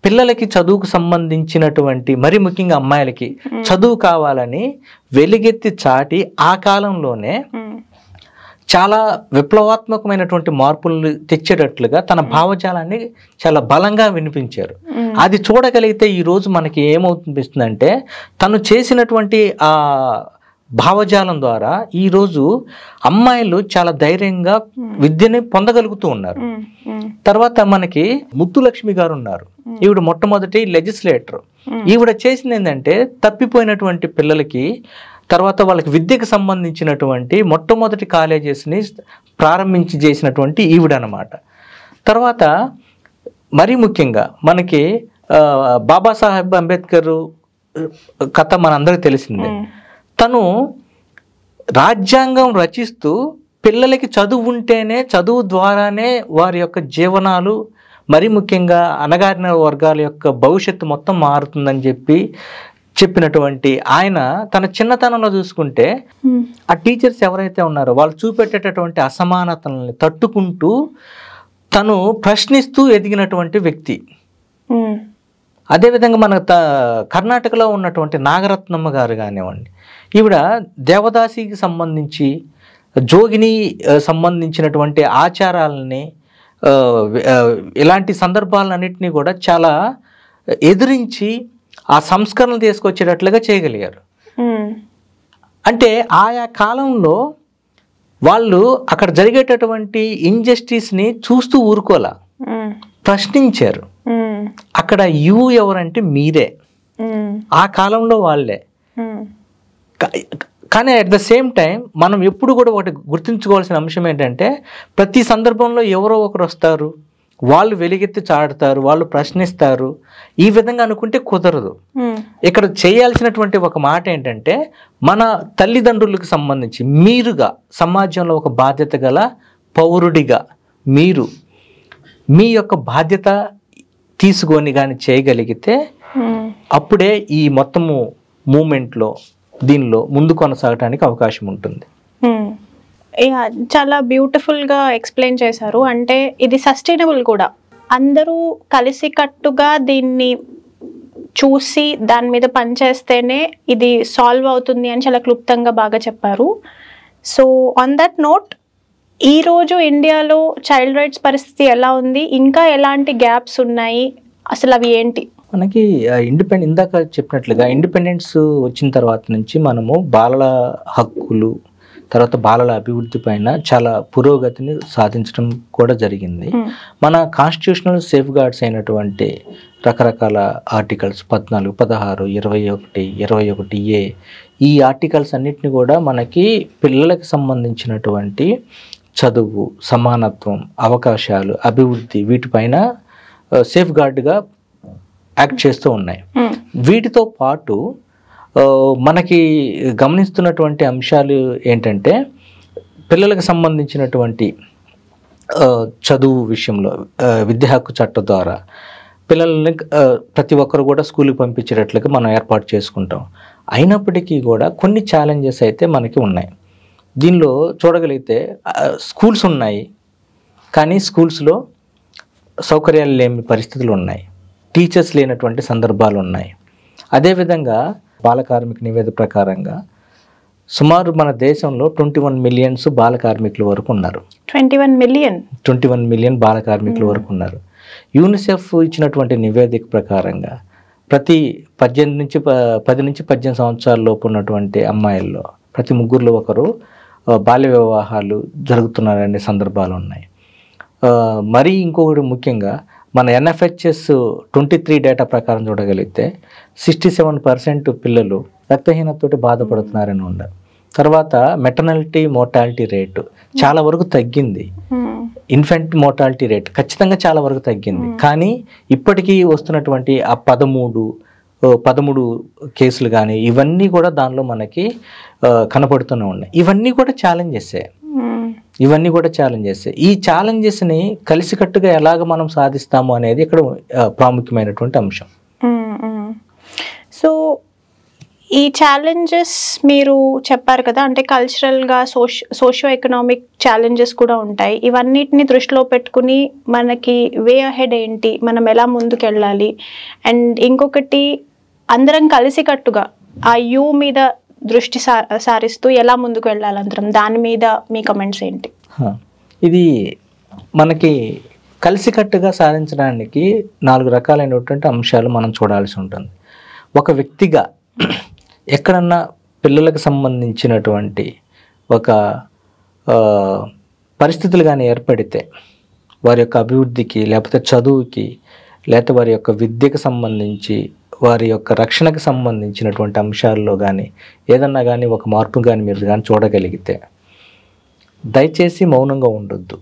పిల్లలకి చదువుకు సంబంధించినటువంటి, మరి ముఖ్యంగా అమ్మాయిలకి చదువు కావాలని వెలుగెత్తి చాటి ఆ కాలంలోనే చాలా విప్లవాత్మకమైనటువంటి మార్పులు తెచ్చేటట్లుగా తన భావజాలాన్ని చాలా బలంగా వినిపించారు. అది చూడగలిగితే ఈరోజు మనకి ఏమవుతుందంటే, తను చేసినటువంటి ఆ భావజాలం ద్వారా ఈరోజు అమ్మాయిలు చాలా ధైర్యంగా విద్యని పొందగలుగుతూ ఉన్నారు. తర్వాత మనకి ముత్తులక్ష్మి గారు ఉన్నారు. ఈవిడ మొట్టమొదటి లెజిస్లేటర్. ఈవిడ చేసింది ఏంటంటే, తప్పిపోయినటువంటి పిల్లలకి తర్వాత వాళ్ళకి విద్యకు సంబంధించినటువంటి మొట్టమొదటి కాలేజెస్ని ప్రారంభించి చేసినటువంటి ఈవిడ అనమాట. తర్వాత మరీ ముఖ్యంగా మనకి బాబాసాహెబ్ అంబేద్కర్ కథ మనందరికీ తెలిసిందే. తను రాజ్యాంగం రచిస్తూ పిల్లలకి చదువు ఉంటేనే, చదువు ద్వారానే వారి యొక్క జీవనాలు, మరి ముఖ్యంగా అణగారిన వర్గాల యొక్క భవిష్యత్తు మొత్తం మారుతుందని చెప్పినటువంటి ఆయన తన చిన్నతనంలో చూసుకుంటే ఆ టీచర్స్ ఎవరైతే ఉన్నారో వాళ్ళు చూపెట్టేటటువంటి అసమానతల్ని తట్టుకుంటూ తను ప్రశ్నిస్తూ ఎదిగినటువంటి వ్యక్తి. అదేవిధంగా మన కర్ణాటకలో ఉన్నటువంటి నాగరత్నమ్మ గారు కానివ్వండి, ఈవిడ దేవదాసికి సంబంధించి, జోగిని సంబంధించినటువంటి ఆచారాలని, ఇలాంటి సందర్భాలన్నింటినీ కూడా చాలా ఎదిరించి ఆ సంస్కరణలు తీసుకొచ్చేటట్లుగా చేయగలిగారు. అంటే ఆయా కాలంలో వాళ్ళు అక్కడ జరిగేటటువంటి ఇంజస్టిస్ని చూస్తూ ఊరుకోలా, ప్రశ్నించారు. అక్కడ యు ఎవరంటే మీరే, ఆ కాలంలో వాళ్ళే. కానీ అట్ ద సేమ్ టైం మనం ఎప్పుడు కూడా ఒకటి గుర్తుంచుకోవాల్సిన అంశం ఏంటంటే, ప్రతి సందర్భంలో ఎవరో ఒకరు వస్తారు, వాళ్ళు వెలుగెత్తి చాటుతారు, వాళ్ళు ప్రశ్నిస్తారు. ఈ విధంగా అనుకుంటే కుదరదు. ఇక్కడ చేయాల్సినటువంటి ఒక మాట ఏంటంటే, మన తల్లిదండ్రులకు సంబంధించి మీరుగా సమాజంలో ఒక బాధ్యత గల పౌరుడిగా మీరు మీ యొక్క బాధ్యత తీసుకొని కానీ చేయగలిగితే అప్పుడే ఈ మొత్తము మూమెంట్లో దీనిలో ముందు కొనసాగడానికి అవకాశం ఉంటుంది. చాలా బ్యూటిఫుల్గా ఎక్స్ప్లెయిన్ చేశారు. అంటే ఇది సస్టైనబుల్ కూడా, అందరూ కలిసికట్టుగా దీన్ని చూసి దాని మీద పనిచేస్తేనే ఇది సాల్వ్ అవుతుంది అని చాలా క్లుప్తంగా బాగా చెప్పారు. సో ఆన్ దట్ నోట్, ఈరోజు ఇండియాలో చైల్డ్ రైట్స్ పరిస్థితి ఎలా ఉంది, ఇంకా ఎలాంటి గ్యాప్స్ ఉన్నాయి, అసలు అవి ఏంటి? మనకి ఇందాక చెప్పినట్లుగా ఇండిపెండెన్స్ వచ్చిన తర్వాత నుంచి మనము బాలల హక్కులు, తర్వాత బాలల అభివృద్ధి పైన చాలా పురోగతిని సాధించడం కూడా జరిగింది. మన కాన్స్టిట్యూషనల్ సేఫ్ గార్డ్స్ అయినటువంటి రకరకాల ఆర్టికల్స్ 14, 16, 21, 21A, ఈ ఆర్టికల్స్ అన్నిటిని కూడా మనకి పిల్లలకు సంబంధించినటువంటి చదువు, సమానత్వం, అవకాశాలు, అభివృద్ధి వీటిపైన సేఫ్ గార్డ్గా యాక్ట్ చేస్తూ ఉన్నాయి. వీటితో పాటు మనకి గమనిస్తున్నటువంటి అంశాలు ఏంటంటే, పిల్లలకు సంబంధించినటువంటి చదువు విషయంలో విద్యా హక్కు చట్టం ద్వారా పిల్లల్ని ప్రతి ఒక్కరు కూడా స్కూల్కి పంపించేటట్లుగా మనం ఏర్పాటు చేసుకుంటాం. అయినప్పటికీ కూడా కొన్ని ఛాలెంజెస్ అయితే మనకి ఉన్నాయి. దీనిలో చూడగలిగితే స్కూల్స్ ఉన్నాయి, కానీ స్కూల్స్లో సౌకర్యాలు లేని పరిస్థితులు ఉన్నాయి, టీచర్స్ లేనటువంటి సందర్భాలు ఉన్నాయి. అదేవిధంగా బాల కార్మిక నివేదిక ప్రకారంగా సుమారు మన దేశంలో 21 మిలియన్స్ బాల కార్మికుల వరకు ఉన్నారు. 21 మిలియన్ బాల కార్మికుల వరకు ఉన్నారు. యూనిసెఫ్ ఇచ్చినటువంటి నివేదిక ప్రకారంగా ప్రతి 10 నుంచి 18 సంవత్సరాల లోపు ఉన్నటువంటి అమ్మాయిల్లో ప్రతి ముగ్గురులో ఒకరు బాల్య వివాహాలు జరుగుతున్నారనే సందర్భాలు ఉన్నాయి. మరీ ఇంకొకటి ముఖ్యంగా మన NFHS 23 డేటా ప్రకారం చూడగలిగితే 67% పిల్లలు రక్తహీనతతో బాధపడుతున్నారని ఉన్నారు. తర్వాత మెటర్నాలిటీ మోర్టాలిటీ రేటు చాలా వరకు తగ్గింది. ఇన్ఫెంట్ మోర్టాలిటీ రేట్ ఖచ్చితంగా చాలా వరకు తగ్గింది. కానీ ఇప్పటికీ వస్తున్నటువంటి ఆ 13 కేసులు కానీ ఇవన్నీ కూడా దానిలో మనకి కనపడుతూనే ఉన్నాయి. ఇవన్నీ కూడా ఛాలెంజెస్. ఈ ఛాలెంజెస్ని కలిసికట్టుగా ఎలాగ మనం సాధిస్తాము అనేది ఇక్కడ ప్రాముఖ్యమైనటువంటి అంశం. సో ఈ ఛాలెంజెస్ మీరు చెప్పారు కదా, అంటే కల్చరల్గా సోషియో ఎకనామిక్ ఛాలెంజెస్ కూడా ఉంటాయి. ఇవన్నిటిని దృష్టిలో పెట్టుకుని మనకి వే అహెడ్ ఏంటి, మనం ఎలా ముందుకు వెళ్ళాలి, అండ్ ఇంకొకటి అందరం కలిసికట్టుగా ఆ యూ మీద దృష్టి సారిస్తూ ఎలా ముందుకు వెళ్ళాలి అందరం, దాని మీద మీ కమెంట్స్ ఏంటి? ఇది మనకి కలిసికట్టుగా సాధించడానికి 4 రకాలైనటువంటి అంశాలు మనం చూడాల్సి ఉంటుంది. ఒక వ్యక్తిగా ఎక్కడన్నా పిల్లలకు సంబంధించినటువంటి ఒక పరిస్థితులు కానీ ఏర్పడితే వారి యొక్క అభివృద్ధికి, లేకపోతే చదువుకి, లేకపోతే వారి యొక్క విద్యకు సంబంధించి, వారి యొక్క రక్షణకు సంబంధించినటువంటి అంశాల్లో కానీ ఏదన్నా కానీ ఒక మార్పు కానీ మీరు కానీ చూడగలిగితే దయచేసి మౌనంగా ఉండొద్దు.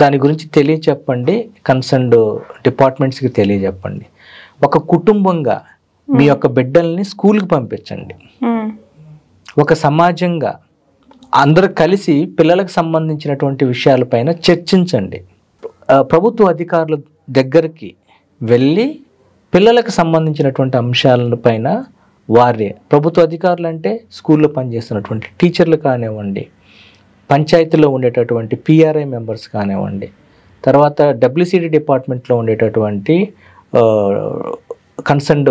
దాని గురించి తెలియచెప్పండి, కన్సర్న్డ్ డిపార్ట్మెంట్స్కి తెలియచెప్పండి. ఒక కుటుంబంగా మీ యొక్క బిడ్డల్ని స్కూల్కి పంపించండి. ఒక సమాజంగా అందరూ కలిసి పిల్లలకు సంబంధించినటువంటి విషయాలపైన చర్చించండి. ప్రభుత్వ అధికారుల దగ్గరికి వెళ్ళి పిల్లలకు సంబంధించినటువంటి అంశాలపైన వారే, ప్రభుత్వ అధికారులు అంటే స్కూల్లో పనిచేస్తున్నటువంటి టీచర్లు కానివ్వండి, పంచాయతీలో ఉండేటటువంటి పిఆర్ఐ మెంబర్స్ కానివ్వండి, తర్వాత డబ్ల్యూసిడి డిపార్ట్మెంట్లో ఉండేటటువంటి కన్సర్న్డ్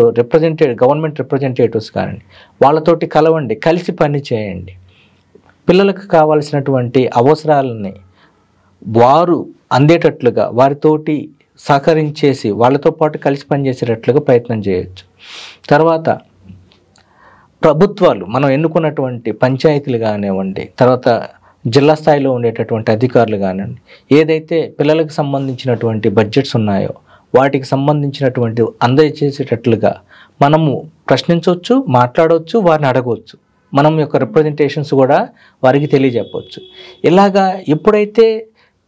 గవర్నమెంట్ రిప్రజెంటేటివ్స్ కానివ్వండి, వాళ్ళతోటి కలవండి, కలిసి పని చేయండి. పిల్లలకు కావాల్సినటువంటి అవసరాలని వారు అందేటట్లుగా వారితోటి సహకరించేసి వాళ్ళతో పాటు కలిసి పనిచేసేటట్లుగా ప్రయత్నం చేయొచ్చు. తర్వాత ప్రభుత్వాలు, మనం ఎన్నుకున్నటువంటి పంచాయతీలు కానివ్వండి, తర్వాత జిల్లా స్థాయిలో ఉండేటటువంటి అధికారులు కానివ్వండి, ఏదైతే పిల్లలకు సంబంధించినటువంటి బడ్జెట్స్ ఉన్నాయో వాటికి సంబంధించినటువంటి అందజేసేటట్లుగా మనము ప్రశ్నించవచ్చు, మాట్లాడవచ్చు, వారిని అడగవచ్చు. మనం యొక్క రిప్రజెంటేషన్స్ కూడా వారికి తెలియజెప్పవచ్చు. ఇలాగా ఎప్పుడైతే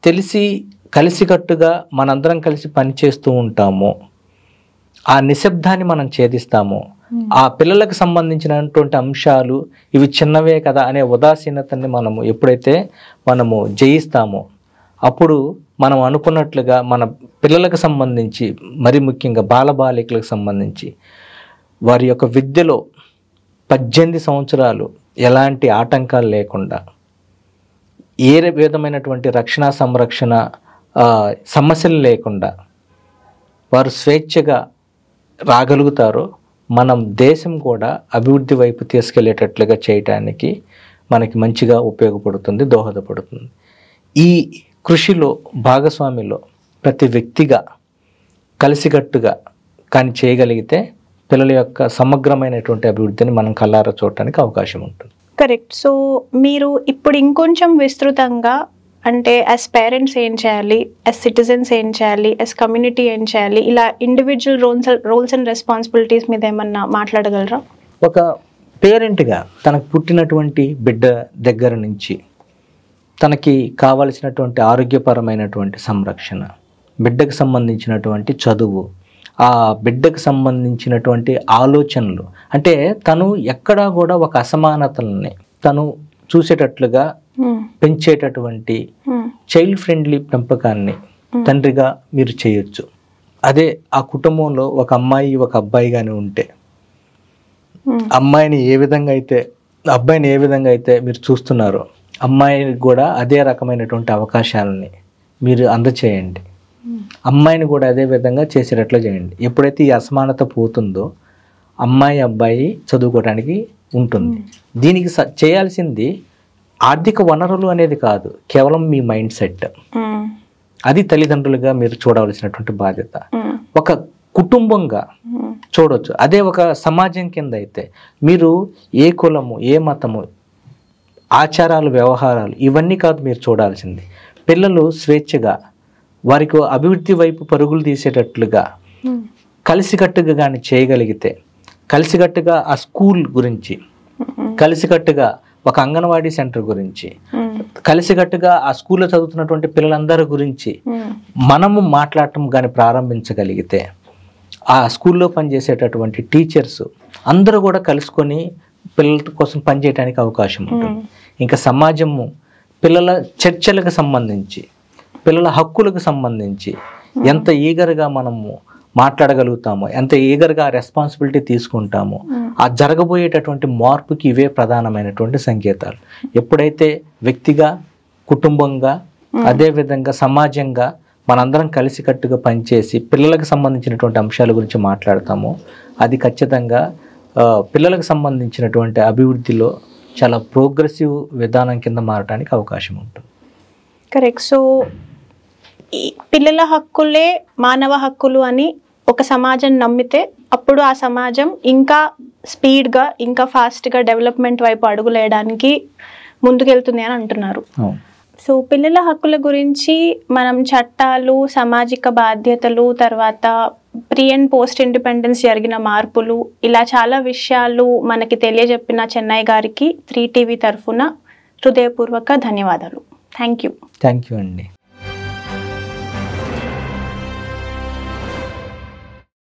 తెలిసి కలిసికట్టుగా మనందరం కలిసి పనిచేస్తూ ఉంటామో, ఆ నిశ్శబ్దాన్ని మనం ఛేదిస్తామో, ఆ పిల్లలకు సంబంధించినటువంటి అంశాలు ఇవి చిన్నవే కదా అనే ఉదాసీనతని మనము ఎప్పుడైతే మనము జయిస్తామో, అప్పుడు మనం అనుకున్నట్లుగా మన పిల్లలకు సంబంధించి, మరి ముఖ్యంగా బాలబాలికలకు సంబంధించి వారి యొక్క విద్యలో 18 సంవత్సరాలు ఎలాంటి ఆటంకాలు లేకుండా, ఏ విధమైనటువంటి రక్షణ సంరక్షణ సమస్యలు లేకుండా వారు స్వేచ్ఛగా రాగలుగుతారో, మనం దేశం కూడా అభివృద్ధి వైపు తీసుకెళ్లేటట్లుగా చేయటానికి మనకి మంచిగా ఉపయోగపడుతుంది, దోహదపడుతుంది. ఈ కృషిలో భాగస్వామిలో ప్రతి వ్యక్తిగా కలిసికట్టుగా కానీ చేయగలిగితే పిల్లల యొక్క సమగ్రమైనటువంటి అభివృద్ధిని మనం కళ్ళారా చూడటానికి అవకాశం ఉంటుంది. కరెక్ట్. సో మీరు ఇప్పుడు ఇంకొంచెం విస్తృతంగా, అంటే యాజ్ పేరెంట్స్ ఏం చేయాలి, యాజ్ సిటిజన్స్ ఏం చేయాలి, యాజ్ కమ్యూనిటీ ఏం చేయాలి, ఇలా ఇండివిజువల్ రోల్స్ అండ్ రెస్పాన్సిబిలిటీస్ మీద ఏమన్నా మాట్లాడగలరా? ఒక పేరెంట్గా తనకు పుట్టినటువంటి బిడ్డ దగ్గర నుంచి తనకి కావలసినటువంటి ఆరోగ్యపరమైనటువంటి సంరక్షణ, బిడ్డకు సంబంధించినటువంటి చదువు, ఆ బిడ్డకు సంబంధించినటువంటి ఆలోచనలు, అంటే తను ఎక్కడా కూడా ఒక అసమానతల్ని తను చూసేటట్లుగా పెంచేటటువంటి చైల్డ్ ఫ్రెండ్లీ పెంపకాన్ని తండ్రిగా మీరు చేయొచ్చు. అదే ఆ కుటుంబంలో ఒక అమ్మాయి ఒక అబ్బాయి కానీ ఉంటే, అబ్బాయిని ఏ విధంగా అయితే మీరు చూస్తున్నారో అమ్మాయిని కూడా అదే రకమైనటువంటి అవకాశాలని మీరు అందచేయండి. అమ్మాయిని కూడా అదే విధంగా చేసేటట్లు చేయండి. ఎప్పుడైతే ఈ అసమానత పోతుందో అమ్మాయి అబ్బాయి చదువుకోవడానికి ఉంటుంది. దీనికి చేయాల్సింది ఆర్థిక వనరులు అనేది కాదు, కేవలం మీ మైండ్ సెట్. అది తల్లిదండ్రులుగా మీరు చూడవలసినటువంటి బాధ్యత. ఒక కుటుంబంగా చూడవచ్చు. అదే ఒక సమాజం కింద అయితే మీరు ఏ కులము, ఏ మతము, ఆచారాలు, వ్యవహారాలు ఇవన్నీ కాదు మీరు చూడాల్సింది. పిల్లలు స్వేచ్ఛగా వారికి అభివృద్ధి వైపు పరుగులు తీసేటట్లుగా కలిసికట్టుగా కానీ చేయగలిగితే, కలిసికట్టుగా ఆ స్కూల్ గురించి, కలిసికట్టుగా ఒక అంగన్వాడీ సెంటర్ గురించి, కలిసికట్టుగా ఆ స్కూల్లో చదువుతున్నటువంటి పిల్లలందరి గురించి మనము మాట్లాడటం కానీ ప్రారంభించగలిగితే, ఆ స్కూల్లో పనిచేసేటటువంటి టీచర్స్ అందరూ కూడా కలుసుకొని పిల్లల కోసం పనిచేయడానికి అవకాశం ఉంటుంది. ఇంకా సమాజము పిల్లల చర్చలకు సంబంధించి, పిల్లల హక్కులకు సంబంధించి ఎంత ఈగర్గా మనము మాట్లాడగలుగుతామో, ఎంత ఈగర్గా రెస్పాన్సిబిలిటీ తీసుకుంటామో, ఆ జరగబోయేటటువంటి మార్పుకి ఇవే ప్రధానమైనటువంటి సంకేతాలు. ఎప్పుడైతే వ్యక్తిగా, కుటుంబంగా, అదేవిధంగా సమాజంగా మనందరం కలిసికట్టుగా పనిచేసి పిల్లలకు సంబంధించినటువంటి అంశాల గురించి మాట్లాడతామో, అది ఖచ్చితంగా పిల్లలకు సంబంధించినటువంటి అభివృద్ధిలో చాలా ప్రోగ్రెసివ్ విధానం కింద మారడానికి అవకాశం ఉంటుంది. కరెక్ట్. సో ఈ పిల్లల హక్కులే మానవ హక్కులు అని ఒక సమాజం నమ్మితే అప్పుడు ఆ సమాజం ఇంకా స్పీడ్గా, ఇంకా ఫాస్ట్గా డెవలప్మెంట్ వైపు అడుగులేయడానికి ముందుకెళ్తుంది అని అంటున్నారు. సో పిల్లల హక్కుల గురించి మనం చట్టాలు, సామాజిక బాధ్యతలు, తర్వాత ప్రీ అండ్ పోస్ట్ ఇండిపెండెన్స్ జరిగిన మార్పులు, ఇలా చాలా విషయాలు మనకి తెలియజెప్పిన చెన్నై గారికి 3TV తరఫున హృదయపూర్వక ధన్యవాదాలు. Thank you. థ్యాంక్ యూ అండి.